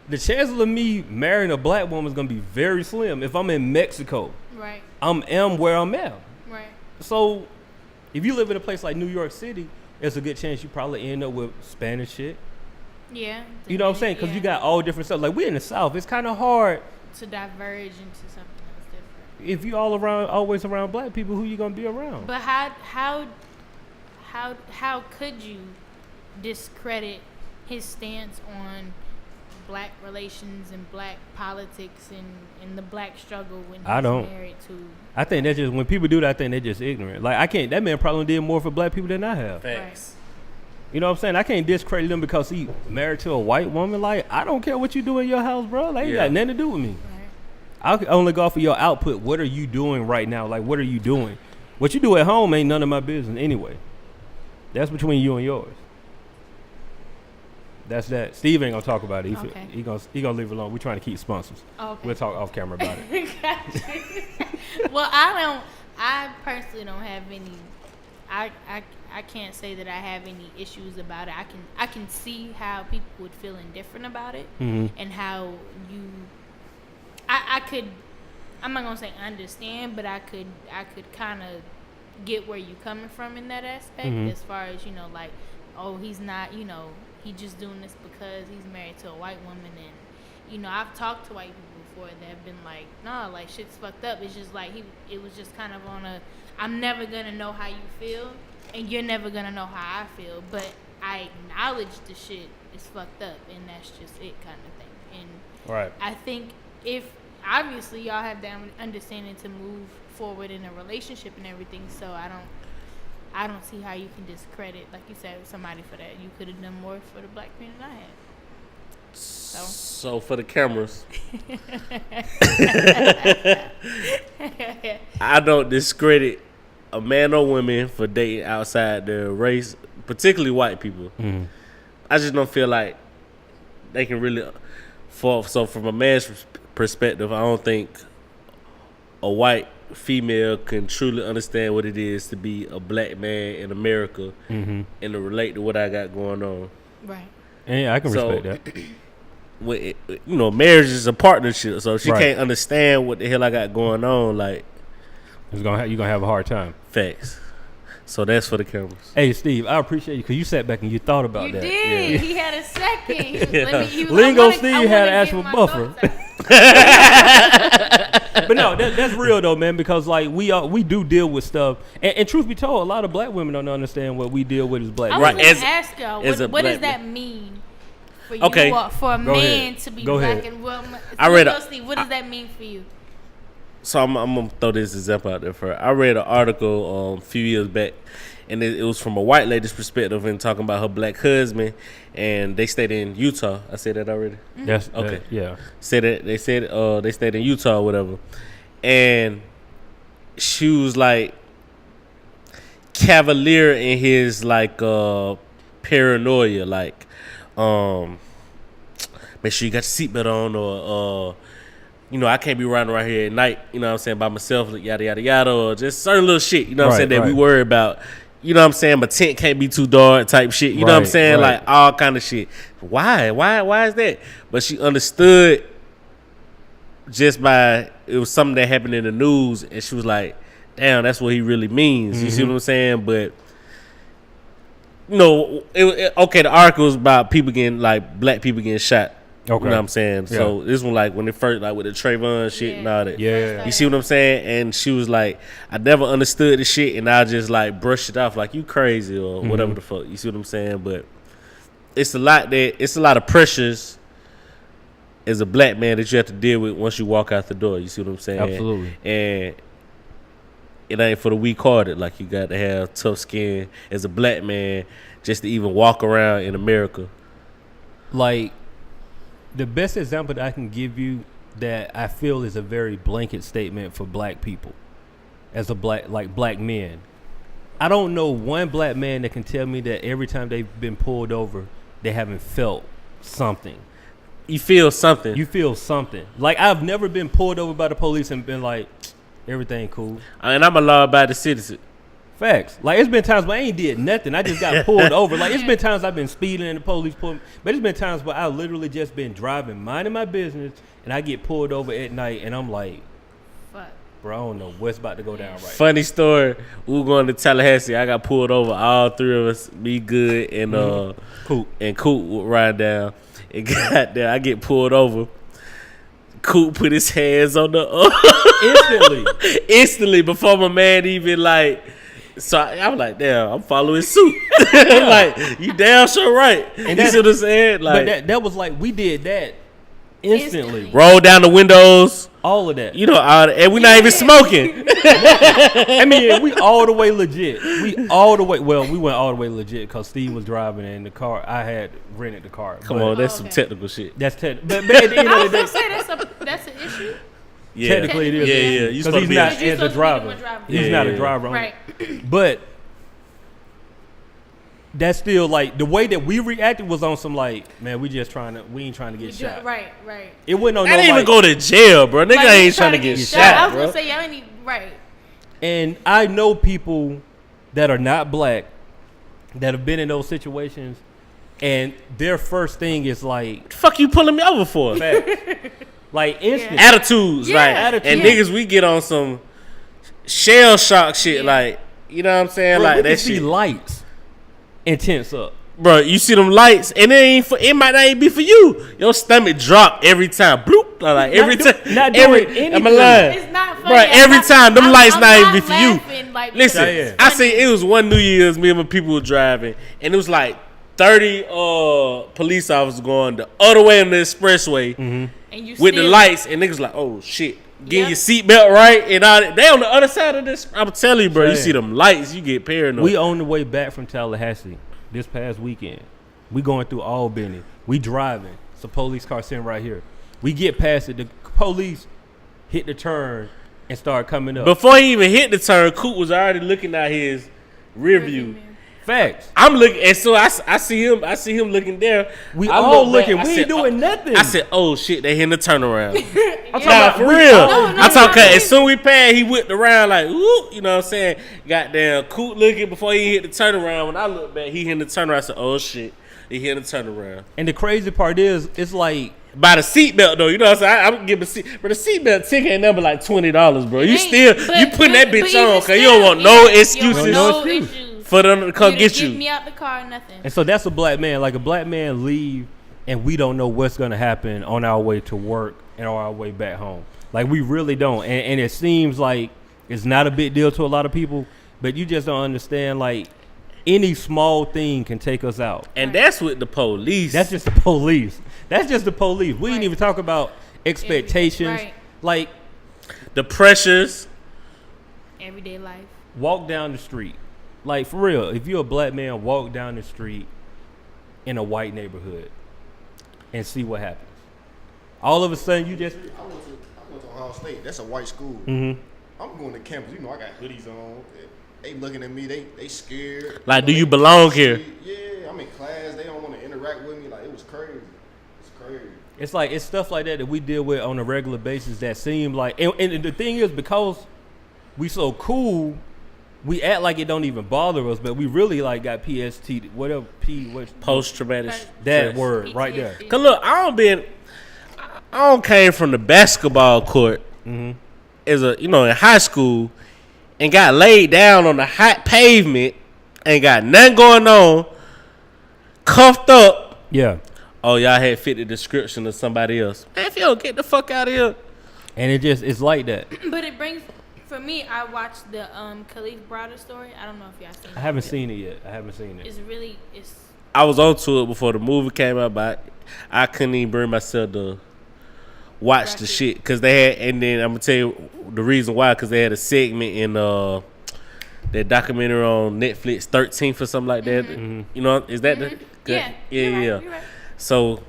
the chances of me marrying a black woman is gonna be very slim. If I'm in Mexico, Right. am where I'm at. Right. So if you live in a place like New York City, there's a good chance you probably end up with Spanish shit. Yeah. You know what I'm saying? Because Yeah. you got all different stuff. Like we in the South, it's kind of hard. To diverge into something else different. If you always around black people, who you gonna be around? But how could you discredit his stance on black relations and black politics and the black struggle when I he's don't. married to I think that's just when people do that. I think they're just ignorant. Like I can't. That man probably did more for black people than I have. Facts. You know what I'm saying? I can't discredit him because he married to a white woman. Like I don't care what you do in your house, bro. Like ain't Yeah. got nothing to do with me. right? I only go for your output. What are you doing right now? Like what are you doing? What you do at home ain't none of my business anyway. That's between you and yours. That's that. Steve ain't gonna talk about it. Okay. He gonna leave it alone. We're trying to keep sponsors. Okay. We'll talk off camera about it. Well, I personally don't have any. I can't say that I have any issues about it. I can see how people would feel indifferent about it, Mhm. and how you. I could. I'm not gonna say understand, but I could kind of get where you coming from in that aspect. Mhm. As far as like, oh, he's not. He just doing this because he's married to a white woman, and I've talked to white people before that have been like, nah, like shit's fucked up. It's just like it was just kind of on a, I'm never gonna know how you feel, and you're never gonna know how I feel, but I acknowledge the shit is fucked up, and that's just it, kind of thing. And Right. I think if obviously y'all have that understanding to move forward in a relationship and everything. So I don't see how you can discredit, like you said, somebody for that. You could have done more for the black community than I had. So for the cameras, I don't discredit a man or woman for dating outside their race, particularly white people. Mm-hmm. I just don't feel like they can really. So from a man's perspective, I don't think a white female can truly understand what it is to be a black man in America and to relate to what I got going on. Right. Yeah, I can respect that. Marriage is a partnership, so she can't understand what the hell I got going on. Like, you're gonna have a hard time. Facts. So that's for the cameras. Hey, Steve, I appreciate you because you sat back and you thought about that. You did. Yeah. He had a second. He was Lingo Steve had an actual buffer. But no, that's real though, man. Because like we do deal with stuff, and truth be told, a lot of black women don't understand what we deal with as black. I was going to ask y'all, what does that mean for you? Okay. For a man to be black and well, Steve, what does that mean for you? So I'm gonna throw this example out there for her. I read an article a few years back, and it was from a white lady's perspective and talking about her black husband, and they stayed in Utah. I said that already. Yes. Okay. Yeah. Said that they said they stayed in Utah or whatever, and she was like cavalier in his like paranoia, like make sure you got your seatbelt on, or I can't be riding around here at night, you know what I'm saying, by myself, yada, yada, yada, or just certain little shit, you know what I'm saying, that we worry about. You know what I'm saying? My tent can't be too dark type shit. You know what I'm saying? Like all kind of shit. Why is that? But she understood just by, it was something that happened in the news, and she was like, damn, that's what he really means. You see what I'm saying? But, the article was about people getting, like, black people getting shot. Okay. You know what I'm saying? Yeah. So this one, like, when it first, like, with the Trayvon shit and all that. Yeah. You see what I'm saying? And she was like, I never understood the shit, and I just, like, brushed it off like, you crazy or whatever the fuck. You see what I'm saying? But it's a lot of pressures as a black man that you have to deal with once you walk out the door. You see what I'm saying? Absolutely. And it ain't for the weak-hearted. Like, you got to have tough skin as a black man just to even walk around in America. Like, the best example that I can give you that I feel is a very blanket statement for black people as black men. I don't know one black man that can tell me that every time they've been pulled over, they haven't felt something. You feel something. Like, I've never been pulled over by the police and been like, everything cool. And I'm a law-abiding citizen. Facts. Like, it's been times where I ain't did nothing. I just got pulled over. Like, it's been times I've been speeding and the police pulled me. But it's been times where I literally just been driving, minding my business, and I get pulled over at night, and I'm like, fuck, bro, I don't know what's about to go down right. Funny story. We were going to Tallahassee. I got pulled over. All three of us, me, Good, and Coop would ride down. And got there. I get pulled over. Coop put his hands on the instantly before my man even like. So I was like, damn, I'm following suit. Like, you damn sure right. And you see what I'm saying? Like, but that was like, we did that instantly. Roll down the windows. All of that. And we not even smoking. I mean, we all the way legit. We went all the way legit because Steve was driving and the car, I had rented the car. Come on, that's some technical shit. That's technical. But at the end of the day, that's an issue. Yeah. Technically it is. Yeah. Because he's not as a driver. He's not a driver. Right. But that's still like the way that we reacted was on some like, man, we ain't trying to get shot. Right. It wasn't on I didn't even go to jail, bro. Nigga ain't trying to get shot, I was bro. gonna say y'all ain't right. And I know people that are not black that have been in those situations, and their first thing is like, the fuck you pulling me over for? Like instant attitudes, and niggas we get on some shell shock shit, like, you know what I'm saying, bro, like that shit. See lights intense up, bro. You see them lights, and it might not even be for you. Your stomach drop every time, bloop, like every time. Not doing anything. I'm lying. It's not funny. Bro, every time them lights not even be for you. Like, listen, I see it was one New Year's, me and my people were driving, and it was like 30 police officers going the other way on the expressway. And you with the lights, and niggas like, oh shit, getting your seatbelt right and all that. They on the other side of this. I'm telling you, bro. You see them lights, you get paranoid. We on the way back from Tallahassee this past weekend. We going through Albany. We driving. It's a police car sitting right here. We get past it. The police hit the turn and start coming up. Before he even hit the turn, Coop was already looking at his rear view. Facts. I'm looking, and so I see him. I see him looking there. We all looking. We ain't doing nothing. I said, "Oh shit, they hitting the turnaround." I'm talking about for real. I'm talking. No. As soon as we passed, he whipped around like, "Ooh," you know what I'm saying? Goddamn, Coop looking before he hit the turnaround. When I look back, he hitting the turnaround. I said, "Oh shit, he hitting the turnaround." And the crazy part is, it's like by the seatbelt though, you know what I'm saying? I'm giving seat, but the seatbelt ticket ain't number like $20, bro. You putting that bitch on because you don't want no excuses. No issues. For them to come get you. Get me out the car, nothing. And so that's a black man. Like a black man leave, and we don't know what's gonna happen on our way to work and on our way back home. Like we really don't. And it seems like it's not a big deal to a lot of people, but you just don't understand. Like any small thing can take us out. And that's with the police. That's just the police. That's just the police. We didn't even talk about expectations. Right. Like the pressures. Everyday life. Walk down the street. Like, for real, if you're a black man, walk down the street in a white neighborhood and see what happens. All of a sudden, you just... I went to Ohio State. That's a white school. Mm-hmm. I'm going to campus. You know, I got hoodies on. They looking at me. They scared. Like, do you belong here? Yeah, I'm in class. They don't want to interact with me. Like, it was crazy. It's crazy. It's like, it's stuff like that we deal with on a regular basis that seem like... And the thing is, because we so cool... We act like it don't even bother us, but we really like got PST, whatever post-traumatic that stress. word PTSD. right there. Cause look, I don't came from the basketball court as a in high school and got laid down on the hot pavement, ain't got nothing going on, cuffed up. Yeah. Oh, y'all had fit the description of somebody else. Man, if you don't get the fuck out of here. And it's like that. But it brings. For me, I watched the Khalif Browder story. I don't know if y'all seen it. I haven't seen it yet. It's I was on to it before the movie came out, but I couldn't even bring myself to watch Ratchet. the shit because they had. And then I'm gonna tell you the reason why, because they had a segment in that documentary on Netflix, 13th or something like that. Mm-hmm. You know, is that the? Yeah. Yeah. Right. So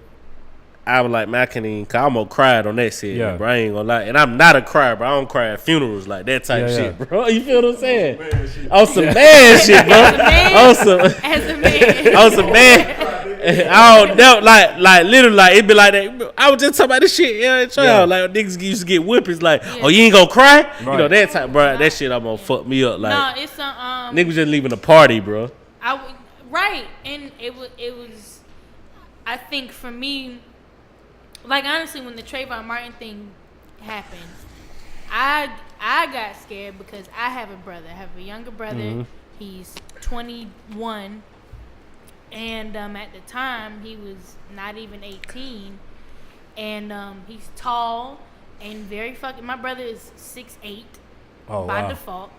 I was like, man, I can't even, cause I'm gonna cry on that shit, Yeah. bro. I ain't gonna lie. And I'm not a crier, bro. I don't cry at funerals like that type shit, bro. You feel what I'm saying? On some man shit, bro. As a man. On some man. I don't know, like literally, like it be like that. I was just talking about this shit, like niggas used to get whippings, like, oh, you ain't gonna cry, Right. you know that type, bro. That shit, I'm gonna fuck me up, like. No, it's a niggas just leaving the party, bro. Right, and it was. I think for me, like honestly, when the Trayvon Martin thing happened, I got scared because I have a brother. I have a younger brother. Mm-hmm. He's 21, and at the time he was not even 18, and he's tall and very fucking. My brother is 6'8", by default,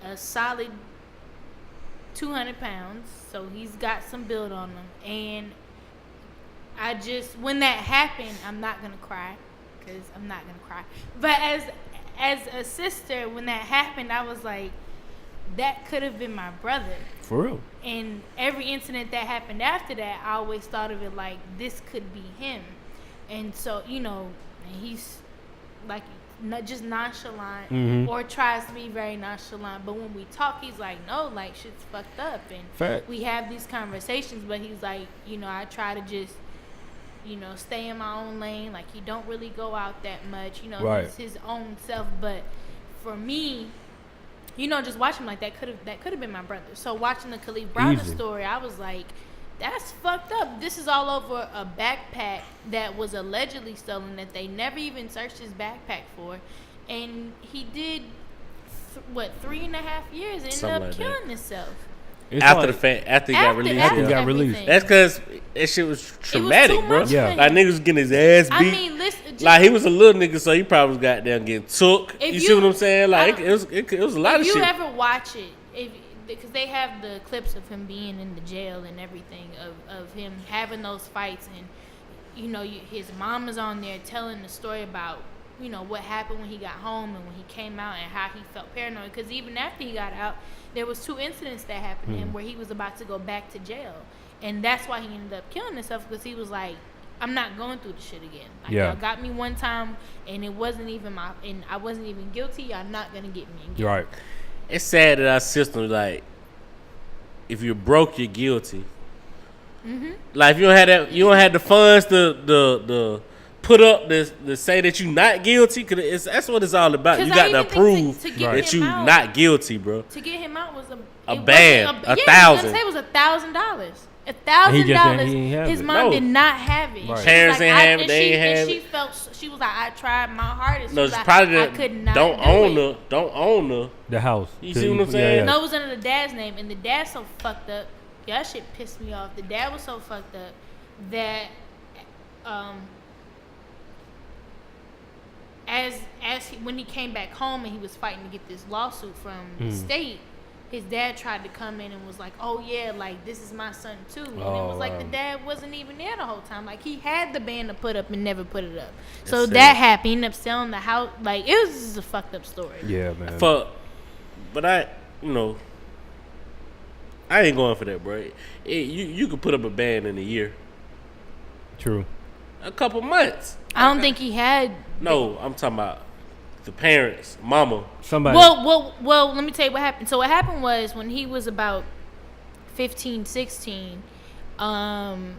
a solid 200 pounds, so he's got some build on him. And I just, when that happened, I'm not gonna cry, because I'm not gonna cry. But as a sister, when that happened, I was like, that could have been my brother. For real. And every incident that happened after that, I always thought of it like, this could be him. And so, he's like, not just nonchalant or tries to be very nonchalant, but when we talk, he's like, no, like, shit's fucked up. And Fact. we have these conversations, but he's like, I try to just stay in my own lane. Like, he don't really go out that much. Right. He's his own self. But for me, just watching him like that could have been my brother. So watching the Khalif Browder story, I was like, that's fucked up. This is all over a backpack that was allegedly stolen that they never even searched his backpack for, and he did 3.5 years and ended up killing himself. After the fact, after he got released. After he got released. everything. That's because that shit was traumatic, too bro. much Yeah. for him. Like, niggas was getting his ass beat. I mean, listen. Like, he was a little nigga, so he probably was goddamn getting took. If You you- see what I'm saying? Like, I it was a lot of If shit. you ever watch it, because they have the clips of him being in the jail and everything, of him having those fights, and his mom is on there telling the story about what happened when he got home and when he came out and how he felt paranoid. Because even after he got out, there was 2 incidents that happened to him where he was about to go back to jail. And that's why he ended up killing himself, because he was like, I'm not going through the shit again. Like, y'all got me one time, and it wasn't even and I wasn't even guilty. Y'all not gonna get me again. Right. It's sad that our system, like, if you're broke, you're guilty. Mm-hmm. Like, if you don't have the funds to put up to say that you're not guilty, cause that's what it's all about. You got to prove that you're not guilty, bro. To get him out was a band, $1,000. It was $1,000. $1,000. His mom did not have it. Right. Parents didn't have it. They ain't have it. She was like, I tried my hardest. No, it's like, probably I could not don't own the house. You see what I'm saying? Yeah. No, it was under the dad's name, and the dad's so fucked up. Yeah, that shit pissed me off. The dad was so fucked up that when he came back home and he was fighting to get this lawsuit from the state, his dad tried to come in and was like, oh yeah, like, this is my son too. And it was like the dad wasn't even there the whole time. Like, he had the band to put up and never put it up. So that happened. He ended up selling the house. Like, it was just a fucked up story. Yeah, man. But I ain't going for that, bro. You could put up a band in a year. True. A couple months. I don't think he had. No, I'm talking about the parents, mama. Somebody. Well, let me tell you what happened. So what happened was, when he was about 15, 16,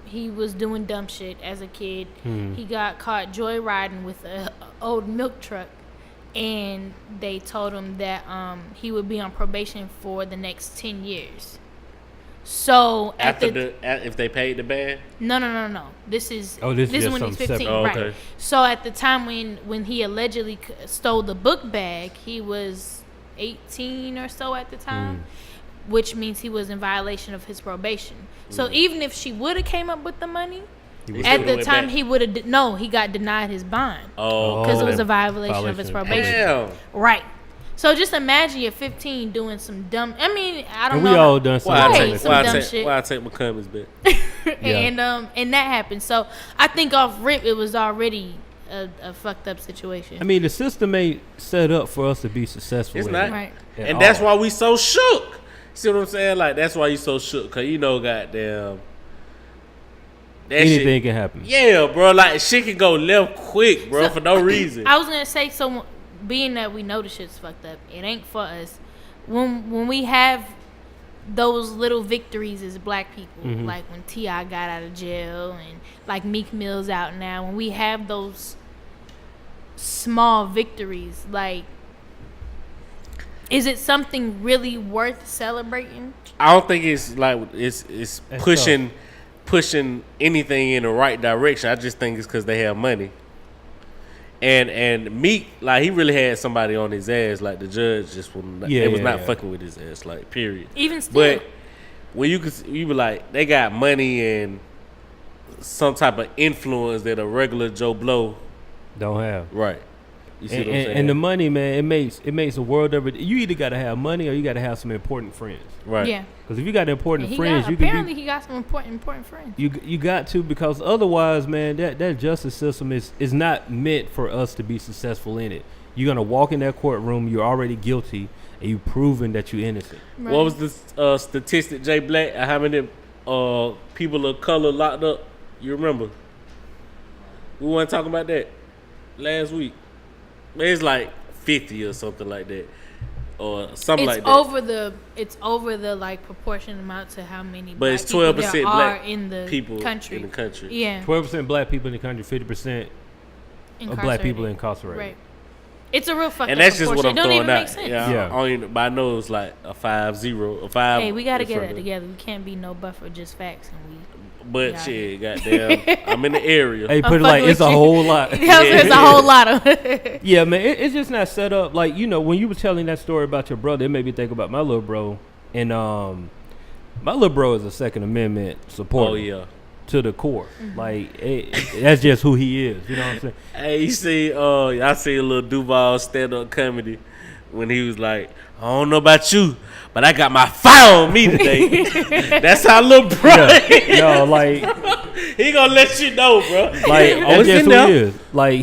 he was doing dumb shit as a kid. He got caught joyriding with an old milk truck, and they told him that he would be on probation for the next 10 years. So if they paid the band? No. This is when he's 15, right? Okay. So at the time when he allegedly stole the book bag, he was 18 or so at the time, which means he was in violation of his probation. So even if she would have came up with the money, at the time he would have he got denied his bond because it was a violation of his probation. Damn. Right. So just imagine you're 15 doing some dumb. I mean, I don't know. We all done some dumb shit. Why I take my comments back? And that happened. So I think off rip it was already a fucked up situation. I mean, the system ain't set up for us to be successful. It's with not, it right? And that's why we so shook. See what I'm saying? Like, that's why you so shook, cause goddamn. Anything can happen. Yeah, bro. Like, shit can go left quick, bro, for no reason. I was gonna say, so being that we know the shit's fucked up, it ain't for us. When we have those little victories as black people, like when T.I. got out of jail and like Meek Mill's out now, when we have those small victories, like, is it something really worth celebrating? I don't think it's like it's pushing anything in the right direction. I just think it's because they have money. And Meek, like, he really had somebody on his ass. Like, the judge just was not fucking with his ass. Like, period. Even still. But when you be like, they got money and some type of influence that a regular Joe Blow don't have. Right. You see what I'm saying? And the money, man, it makes a world of it. You either got to have money or you got to have some important friends. Right. Yeah. Because if you got important friends, he got some important friends. You got to, because otherwise, man, that justice system is not meant for us to be successful in it. You're gonna walk in that courtroom, you're already guilty, and you proven that you're innocent. Right. What was the statistic, Jay Black? How many people of color locked up? You remember? We weren't talking about that last week. It's like 50 or something like that, or something like that. It's over the like proportionate amount to how many. But it's 12% black in the country. Yeah, 12% black people in the country, 50% of black people incarcerated. Right. It's a real fucking. And that's just what I'm throwing out. Yeah. I know it's like a 5-0, a 5. Hey, we gotta get that together. We can't be no buffer, just facts, and we. But shit, goddamn, I'm in the area. Hey, put it like it's a whole lot. It's a whole lot of. Yeah, man, it's just not set up. Like, when you were telling that story about your brother, it made me think about my little bro. And my little bro is a Second Amendment supporter. Oh yeah. To the core. Like, that's just who he is. You know what I'm saying? Hey, you see, I see a little Duval stand-up comedy when he was like, I don't know about you, but I got my fire on me today. That's how little bro is. No, like, he gonna let you know, bro. Like, that's just who he is. Like,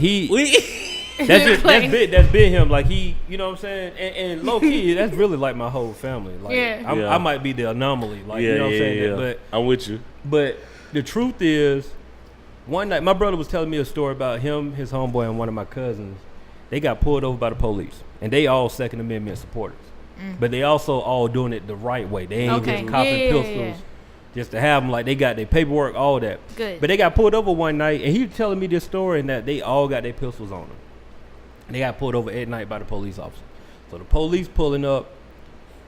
That's been him. Like he, you know what I'm saying? And low key, that's really like my whole family. Like I might be the anomaly. Like you know what I'm saying? Yeah. But I'm with you. But the truth is, one night my brother was telling me a story about him, his homeboy, and one of my cousins. They got pulled over by the police, and they all Second Amendment supporters. But they also all doing it the right way. They ain't just copping pistols just to have them. Like they got their paperwork, all that. Good. But they got pulled over one night, and he was telling me this story, and that they all got their pistols on them. And they got pulled over at night by the police officer. So the police pulling up,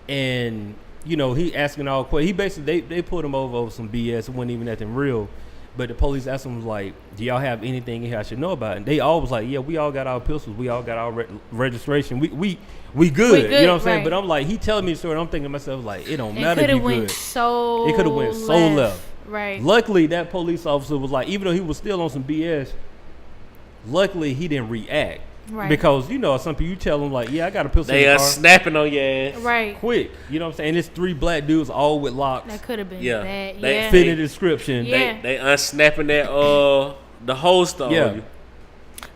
and you know he asking all questions. He basically they pulled him over some BS. It wasn't even nothing real. But the police asked him like, "Do y'all have anything in here I should know about?" And they all was like, "Yeah, we all got our pistols. We all got our registration. We good. You know what I'm saying?" But I'm like, he telling me the story. And I'm thinking to myself like, it don't matter. It could have went so left. Right. Luckily, that police officer was like, even though he was still on some BS, luckily he didn't react. Right. Because, you know, some people, you tell them, like, yeah, I got a pistol they in the are car. snapping on your ass. Right. Quick. You know what I'm saying? And it's 3 black dudes all with locks. That could have been that. They fit in the description. Yeah. They unsnapping that, the holster on you.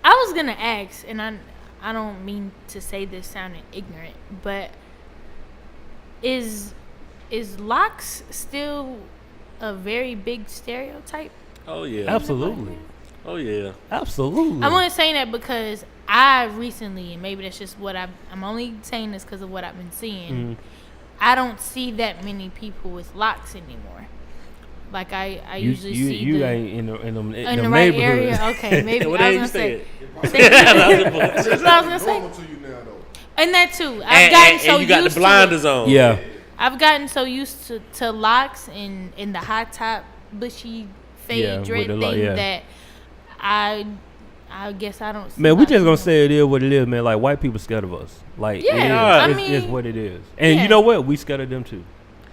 I was going to ask, and I don't mean to say this sounding ignorant, but is locks still a very big stereotype? Oh, yeah. Absolutely. Oh, yeah. Absolutely. I'm only saying that because I recently, and maybe that's just what I'm only saying this because of what I've been seeing. I don't see that many people with locks anymore. Like I usually see you ain't in the right area. Okay, maybe what I was gonna say. That's what I was gonna say. And that too. I've gotten so used to you got the blinders on. Yeah. I've gotten so used to locks and the high top bushy fade dread thing that I guess I don't see. Man, we just gonna say it is what it is, man. Like white people scared of us. Like it's what it is. And you know what? We scared of them too.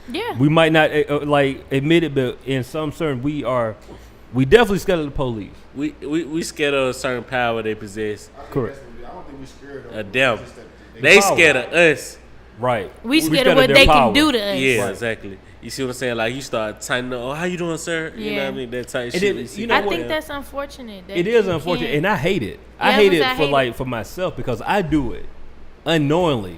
Yeah. We might not like admit it, but in some certain we definitely scared of the police. We scared of a certain power they possess. Correct. I don't think we scared of them. They scared of us. Right. We scared of what they can do to us. Yeah, right. Exactly. You see what I'm saying? Like you start tightening up. Oh, how you doing, sir? You know what I mean? That type shit. I think that's unfortunate. It is unfortunate, and I hate it. I hate it for myself because I do it unknowingly.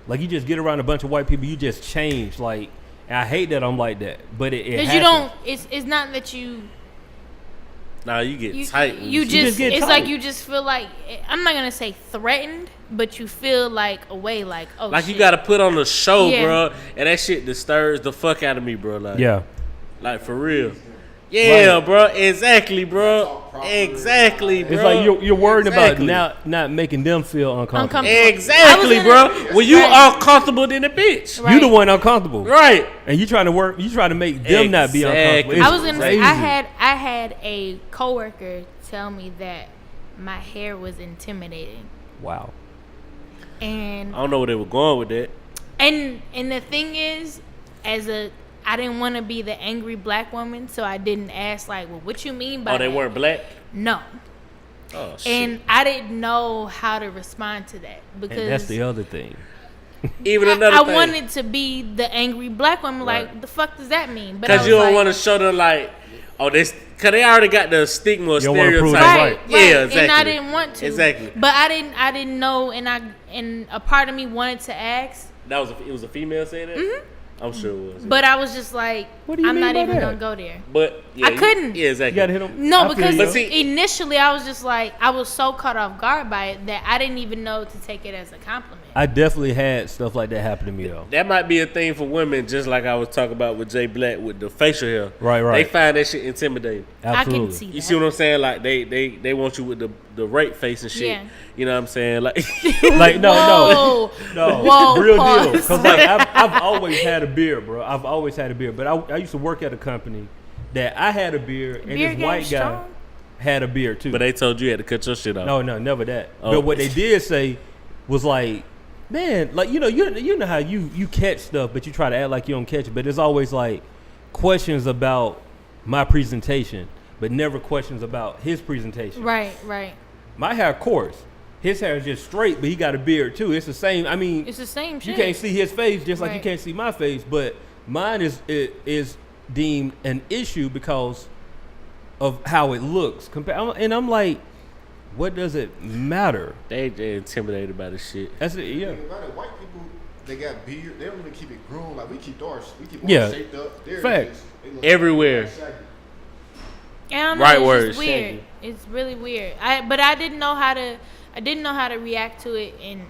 Like you just get around a bunch of white people, you just change. Like, and I hate that I'm like that, but it happens. You don't. It's not that you. Nah, you get tight. You just get it's tight. like you just feel like, I'm not gonna say threatened, but you feel like a way, like, oh, like shit. you gotta put on a show, bro, and that shit disturbs the fuck out of me, bro. Like, like for real. Yeah, right. Bro. Exactly, bro. Exactly, bro. It's like you're worried about not making them feel uncomfortable. Exactly, bro. When you uncomfortable, then the bitch. Right. You the one uncomfortable, right? And you trying to make them not be uncomfortable. I was gonna say I had a coworker tell me that my hair was intimidating. Wow. And I don't know where they were going with that. And the thing is, I didn't want to be the angry black woman, so I didn't ask, like, well, what you mean by that? Oh, they weren't black? No. Oh, shit. And I didn't know how to respond to that. Because and that's the other thing. Even another thing. I wanted to be the angry black woman, like, what the fuck does that mean? Because you don't want to show them, like, oh, this, because they already got the stigma or stereotype. Right. Yeah, exactly. And I didn't want to. Exactly. But I didn't know, and a part of me wanted to ask. It was a female saying that? Mm-hmm. I'm sure it was. But I was just like, I'm not even going to go there. But I couldn't. Yeah, exactly. You got to hit them. No, because initially I was just like, I was so caught off guard by it that I didn't even know to take it as a compliment. I definitely had stuff like that happen to me, though. That might be a thing for women, just like I was talking about with Jay Black with the facial hair. Right. They find that shit intimidating. Absolutely. I can see that. You see what I'm saying? Like, they want you with the rape face and shit. Yeah. You know what I'm saying? Like, like no. Whoa, real pause. deal. Because like I've always had a beard, bro. I've always had a beard. But I used to work at a company that I had a beard, and this white guy had a beard too. But they told you had to cut your shit off. No, never that. Oh. But what they did say was like, man, like you know how you catch stuff, but you try to act like you don't catch it. But there's always like questions about my presentation, but never questions about his presentation. Right. My hair coarse. His hair is just straight, but he got a beard too. It's the same. I mean, it's the same shit. You can't see his face just like you can't see my face, but mine is deemed an issue because of how it looks. And I'm like, what does it matter? They intimidated by the shit. That's it. Yeah. White people, they got beard. They don't even keep it grown. Like we keep ours. We keep Yeah. ours shaped up. There Fact. it is. They look Everywhere. like shaggy. I don't know, Right it's word, just weird. shaggy. It's really weird. But I didn't know how to react to it, and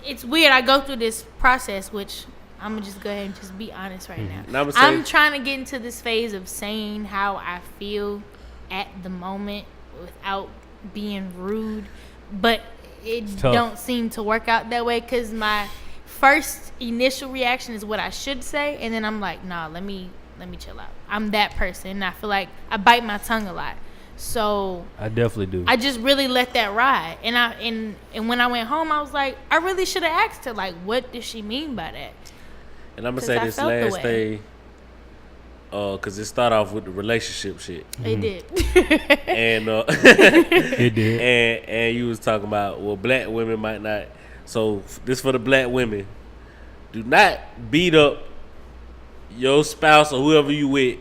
it's weird. I go through this process, which I'm gonna just go ahead and just be honest right now. I'm trying to get into this phase of saying how I feel at the moment without being rude, but it don't seem to work out that way because my first initial reaction is what I should say, and then I'm like, nah, let me chill out. I'm that person, and I feel like I bite my tongue a lot. So I definitely do. I just really let that ride, and when I went home, I was like, I really should have asked her, like, what does she mean by that? And I'm gonna say this last thing, cause it started off with the relationship shit. It did, and it did. And you was talking about, well, black women might not. So this for the black women: do not beat up your spouse or whoever you with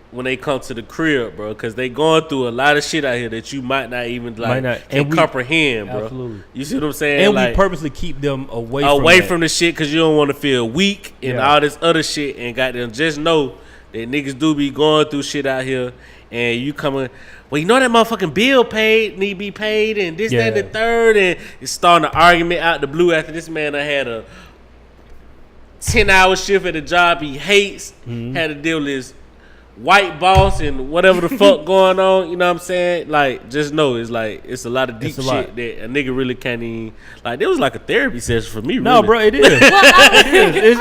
when they come to the crib, bro, because they going through a lot of shit out here that you might not even comprehend, bro. Absolutely. You see what I'm saying? And like, we purposely keep them away from the shit because you don't want to feel weak and all this other shit. And goddamn, just know that niggas do be going through shit out here, and you coming. Well, you know that motherfucking bill need to be paid, and this, that, and the third, and it's starting an argument out the blue after this man had a 10-hour shift at a job he hates, had to deal with his white boss and whatever the fuck going on, you know what I'm saying? Like, just know it's like it's a lot of deep shit that a nigga really can't even. Like, there was like a therapy session for me. No, really. Bro, it is. It is.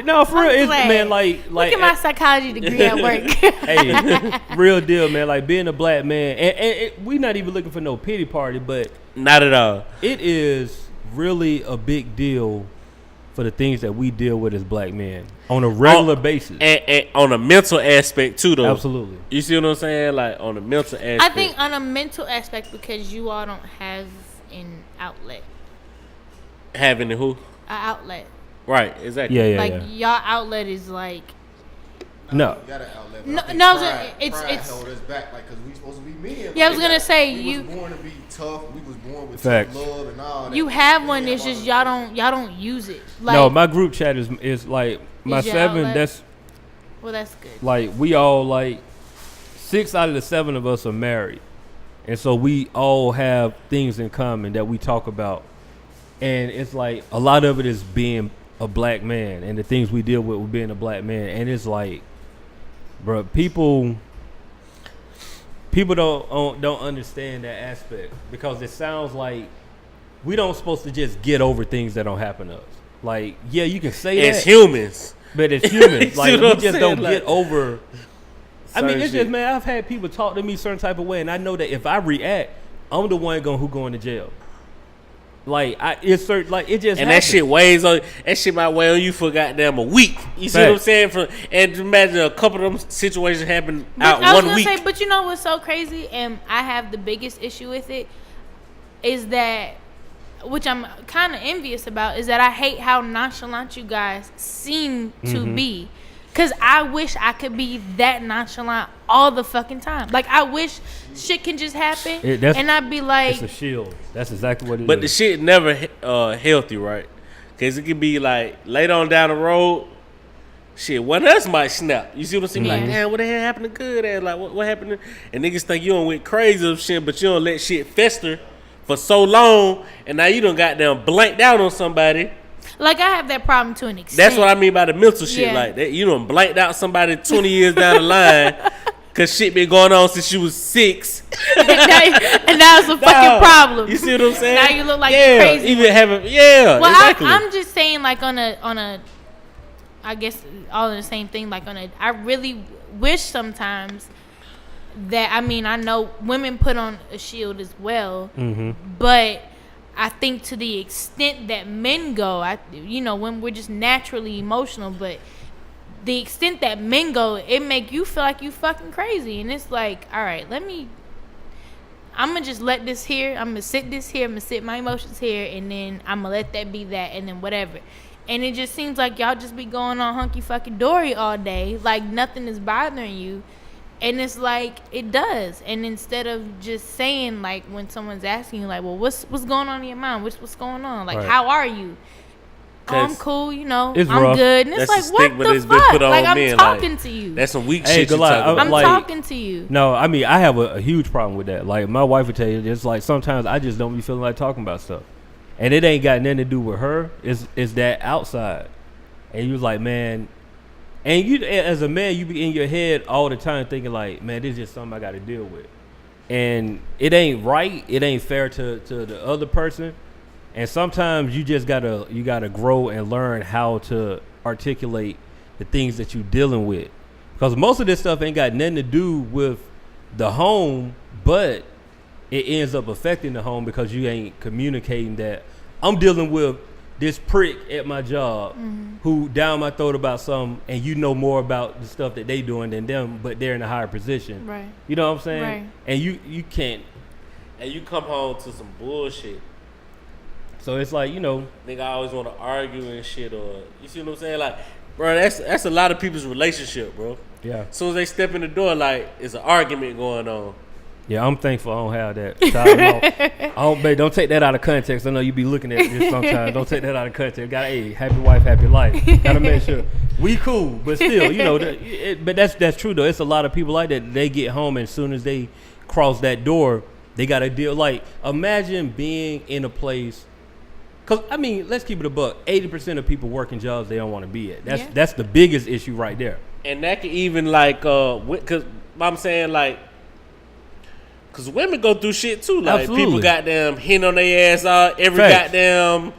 No, for real, it's, man. Like, look at my psychology degree at work. Hey, real deal, man. Like being a black man, and we not even looking for no pity party, but not at all. It is really a big deal for the things that we deal with as black men on a regular basis. And on a mental aspect too, though. Absolutely. You see what I'm saying? Like on a mental aspect. I think on a mental aspect because you all don't have an outlet. Having who? An outlet. Right, exactly. Yeah. Like y'all outlet is like. No. You got an outlet. It's held us back, like, cause we supposed to be men. Yeah, I was gonna say we was born to be tough. We was born with Facts. tough love and all that. You have one. It's just y'all don't use it. Like, no, my group chat is like my 7. Outlet? That's good. Like we all like 6 out of the 7 of us are married, and so we all have things in common that we talk about, and it's like a lot of it is being a black man and the things we deal with being a black man, and it's like. Bro, people don't understand that aspect because it sounds like we don't supposed to just get over things that don't happen to us. Like, yeah, you can say it's that. Humans. But it's humans. Like, we just don't like, get over. I mean, it's shit. just, man, I've had people talk to me a certain type of way, and I know that if I react, I'm the one who going to jail. Like it's certain, like it just and happens. that shit weighs on. That shit might weigh on you for goddamn a week. You see what I'm saying? And imagine a couple of them situations happen out 1 week. But you know what's so crazy, and I have the biggest issue with it, is that, which I'm kind of envious about, is that I hate how nonchalant you guys seem to be. Because I wish I could be that nonchalant all the fucking time. Like, I wish shit can just happen, and I'd be like... It's a shield. That's exactly what it is. But the shit never healthy, right? Because it could be like, later on down the road, shit, one of us might snap. You see what I'm saying? Like, damn, what the hell happened to good ass? Like, what happened to... And niggas think you don't went crazy of shit, but you don't let shit fester for so long, and now you done goddamn blanked out on somebody. Like, I have that problem to an extent. That's what I mean by the mental shit. Like, that, you done blanked out somebody 20 years down the line because shit been going on since you was 6. and now it's a fucking problem. You see what I'm saying? Now you look like you're crazy. Even having, well, exactly. I'm just saying, like, on a, I guess, all in the same thing, like, I really wish sometimes that, I mean, I know women put on a shield as well, but... I think to the extent that men go, when we're just naturally emotional, but the extent that men go, it make you feel like you fucking crazy. And it's like, all right, I'm going to just let this here. I'm going to sit this here. I'm going to sit my emotions here. And then I'm going to let that be that. And then whatever. And it just seems like y'all just be going on hunky fucking dory all day. Like nothing is bothering you. And it's like it does. And instead of just saying like when someone's asking you like, well, what's going on in your mind? What's going on? Like, how are you? Oh, I'm cool, I'm rough. good. And it's like, what the fuck? Like, I'm talking to you. That's some weak shit you talking about. I'm talking to you. No, I mean, I have a huge problem with that. Like, my wife would tell you, it's like sometimes I just don't be feeling like talking about stuff. And it ain't got nothing to do with her. It's that outside. And you was like, man, and you as a man, you be in your head all the time thinking like, man, this is just something I got to deal with. And it ain't right. It ain't fair to the other person. And sometimes you just gotta grow and learn how to articulate the things that you're dealing with, because most of this stuff ain't got nothing to do with the home, but it ends up affecting the home because you ain't communicating that I'm dealing with this prick at my job who down my throat about something, and you know more about the stuff that they doing than them, but they're in a higher position. Right. You know what I'm saying? Right. And you can't. And you come home to some bullshit. So it's like, Nigga always want to argue and shit, or you see what I'm saying? Like, bro, that's a lot of people's relationship, bro. Yeah. As soon as they step in the door, like, it's an argument going on. Yeah, I'm thankful I don't have that. Don't take that out of context. I know you be looking at this sometimes. Don't take that out of context. Happy wife, happy life. Gotta make sure we cool, but still, but that's true though. It's a lot of people like that. They get home, and as soon as they cross that door, they gotta deal. Like, imagine being in a place. Cause I mean, let's keep it a buck. 80% of people working jobs they don't want to be at. That's the biggest issue right there. And that can even like, cause I'm saying like, cause women go through shit too. Like, absolutely. People goddamn hitting on their ass out every goddamn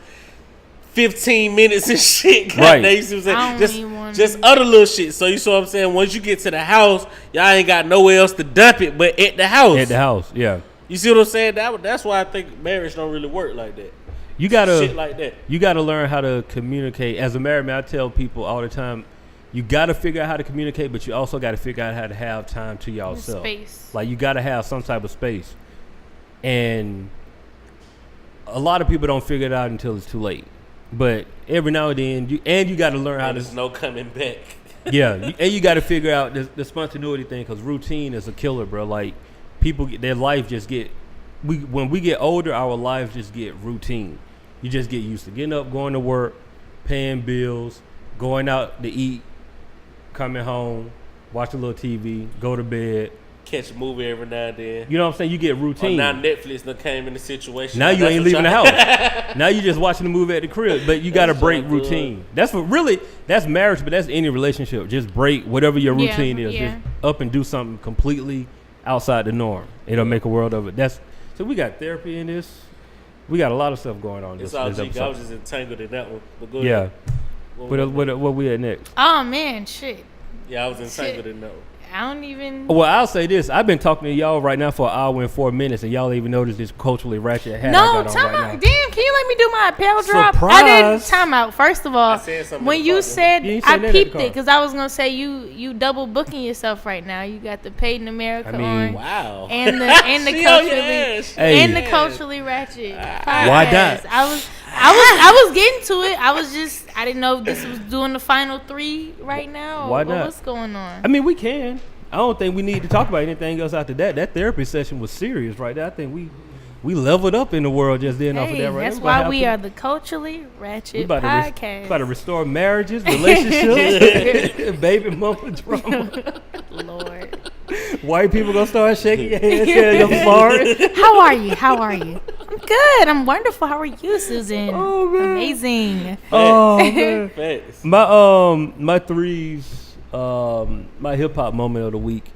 15 minutes and shit. Right. You see what I'm saying? Just other little shit. So you see what I'm saying? Once you get to the house, y'all ain't got nowhere else to dump it but at the house. At the house, yeah. You see what I'm saying? That's why I think marriage don't really work like that. You gotta shit like that. You gotta learn how to communicate. As a married man, I tell people all the time, you gotta figure out how to communicate, but you also gotta figure out how to have time to yourself. Space. Like, you gotta have some type of space. And a lot of people don't figure it out until it's too late. But every now and then, you gotta learn how to. There's no coming back. Yeah, and you gotta figure out the spontaneity thing, because routine is a killer, bro. Like, people their life just get. When we get older, our lives just get routine. You just get used to getting up, going to work, paying bills, going out to eat, coming home, watch a little TV, go to bed. Catch a movie every now and then. You know what I'm saying? You get routine. Now Netflix done came in the situation. Now you ain't leaving the house. Now you just watching the movie at the crib. But you got to break routine. That's marriage, but that's any relationship. Just break whatever your routine is. Yeah. Just up and do something completely outside the norm. It'll make a world of it. So we got therapy in this. We got a lot of stuff going on. It's all G. I was just entangled in that one. But go ahead. What we at next? Oh man, shit. Yeah, I was entangled in that one. I don't even. Well, I'll say this. I've been talking to y'all right now for an hour and 4 minutes, and y'all even noticed this culturally ratchet hat I got on time right out. now. Damn, can you let me do my apparel drop? Surprise. I didn't. Time out. First of all, when you said, You I said peeped it because I was gonna say you double booking yourself right now. You got the Paid in America on. Wow. And the culturally ratchet podcast. Why not? I was getting to it. I didn't know if this was doing the final 3 right now. Why not? What's going on? I mean, we can. I don't think we need to talk about anything else after that. That therapy session was serious right there. I think we leveled up in the world just then off of that right. That's why we are the culturally ratchet podcast. About to restore marriages, relationships, baby mama drama. Lord. White people gonna start shaking your head saying I'm sorry. How are you? I'm good. I'm wonderful. How are you, Susan? Oh, man. Amazing. Oh man. Thanks. My threes. My hip hop moment of the week.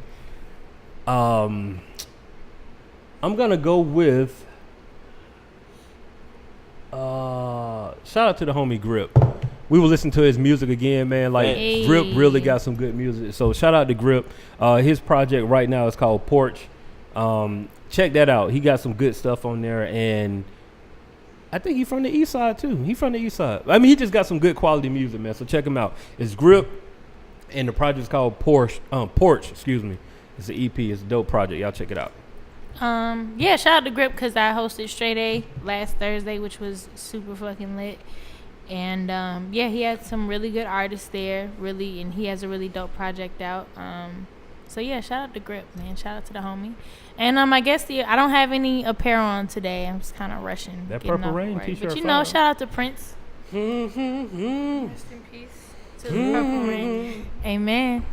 I'm gonna go with shout out to the homie Grip. We will listen to his music again, man. Like, Grip really got some good music. So shout out to Grip. His project right now is called Porch. Check that out. He got some good stuff on there, and I think he's from the East Side too. I mean, he just got some good quality music, man. So check him out. It's Grip. And the project's called Porch. Excuse me. It's an EP. It's a dope project. Y'all check it out. Yeah, shout out to Grip because I hosted Straight A last Thursday, which was super fucking lit. And yeah, he had some really good artists there, and he has a really dope project out. yeah, shout out to Grip, man. Shout out to the homie. And I guess I don't have any apparel on today. I'm just kind of rushing. That Purple Rain work. t-shirt. But you know, shout out to Prince. Rest in peace to the Purple Rain. Amen.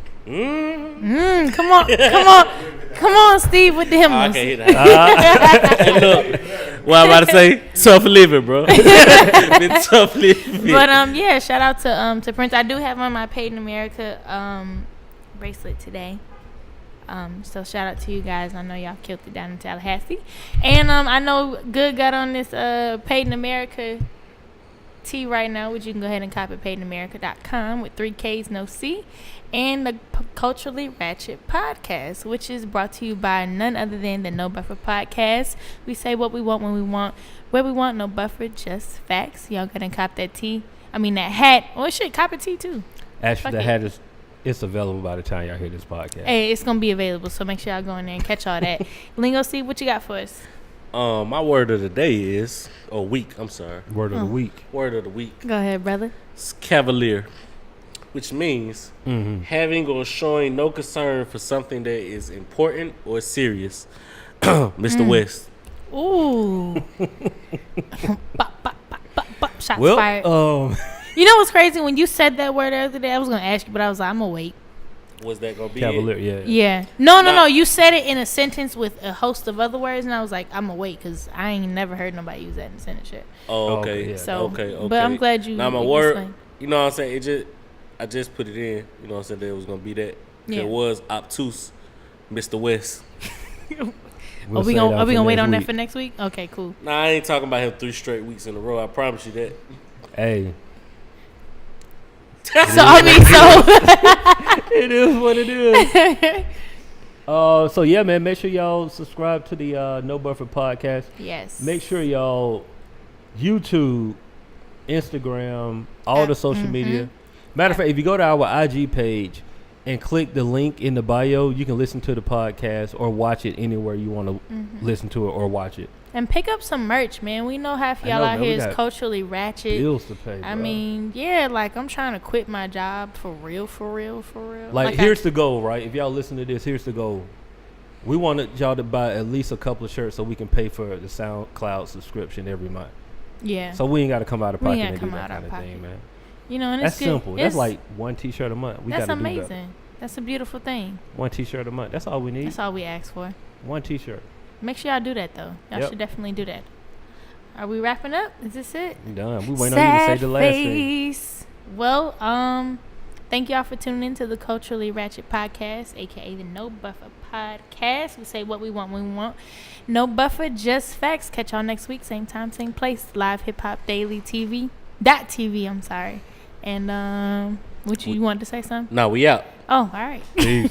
Come on, Steve, with the hymnals. Okay, hey, look, what I'm about to say, tough living, bro. Been tough living. But yeah, shout out to Prince. I do have on my Paid in America bracelet today. So shout out to you guys. I know y'all killed it down in Tallahassee. And I know Good got on this Paid in America tee right now, which you can go ahead and copy at paidinamerica.com with 3 Ks, no C. And the Culturally Ratchet podcast, which is brought to you by none other than the No Buffer podcast. We say what we want when we want, where we want. No buffer, just facts. Y'all go ahead and cop that tee. I mean that hat. Oh shit, cop a tee too. Actually, the hat it's available by the time y'all hear this podcast. Hey, it's gonna be available, so make sure y'all go in there and catch all that. Lingo, see what you got for us. My word of the day is week. I'm sorry. Word of the week. Word of the week. Go ahead, brother. It's cavalier, which means having or showing no concern for something that is important or serious. Mr. West. Ooh. Bop, bop, bop, bop, bop. Shots Well, fired. You know what's crazy? When you said that word the other day, I was gonna ask you, but I was like, I'm gonna wait. Was that gonna be Cavalier, it? yeah. Yeah. No. You said it in a sentence with a host of other words, and I was like, I'm gonna wait because I ain't never heard nobody use that in a sentence yet. Oh, okay. Yeah. So, Okay. but I'm glad you. Now my you word, explained. you know what I'm saying? I just put it in. You know what I'm saying? That it was gonna be that. Yeah. It was obtuse, Mr. West. We'll Are we say gonna that for wait next on that week. for next week? Okay, cool. Nah, I ain't talking about him 3 straight weeks in a row. I promise you that. Hey, So I mean, it is what it is. So yeah, man, make sure y'all subscribe to the No Buffer podcast. yes. Make sure y'all YouTube, Instagram, all the social media. Matter of fact, if you go to our IG page and click the link in the bio, you can listen to the podcast or watch it anywhere you want to listen to it or watch it. And pick up some merch, man. We know half y'all know, out man. here We is got culturally ratchet. Bills to pay. I bro. mean, yeah, like I'm trying to quit my job for real. Like here's the goal, right? If y'all listen to this, here's the goal. We wanted y'all to buy at least a couple of shirts so we can pay for the SoundCloud subscription every month. Yeah. So we ain't got to come out of We pocket ain't and gotta do come that out kind of of thing, pocket. man. You know, and That's it's good. simple. That's It's- like one T-shirt a month. We that's got to do that. amazing. That's a beautiful thing. One T-shirt a month. That's all we need. That's all we ask for. One T-shirt. Make sure y'all do that though. Y'all Yep. should definitely do that. Are we wrapping up? Is this it? We done. We waiting on you to say the last thing. face. Well, thank y'all for tuning in to the Culturally Ratchet podcast, aka the No Buffer podcast. We say what we want when we want. No Buffer, just facts. Catch y'all next week, same time, same place. Live Hip Hop Daily TV. I'm sorry. And what you wanted to say something? Nah, we out. Oh, all right. Peace.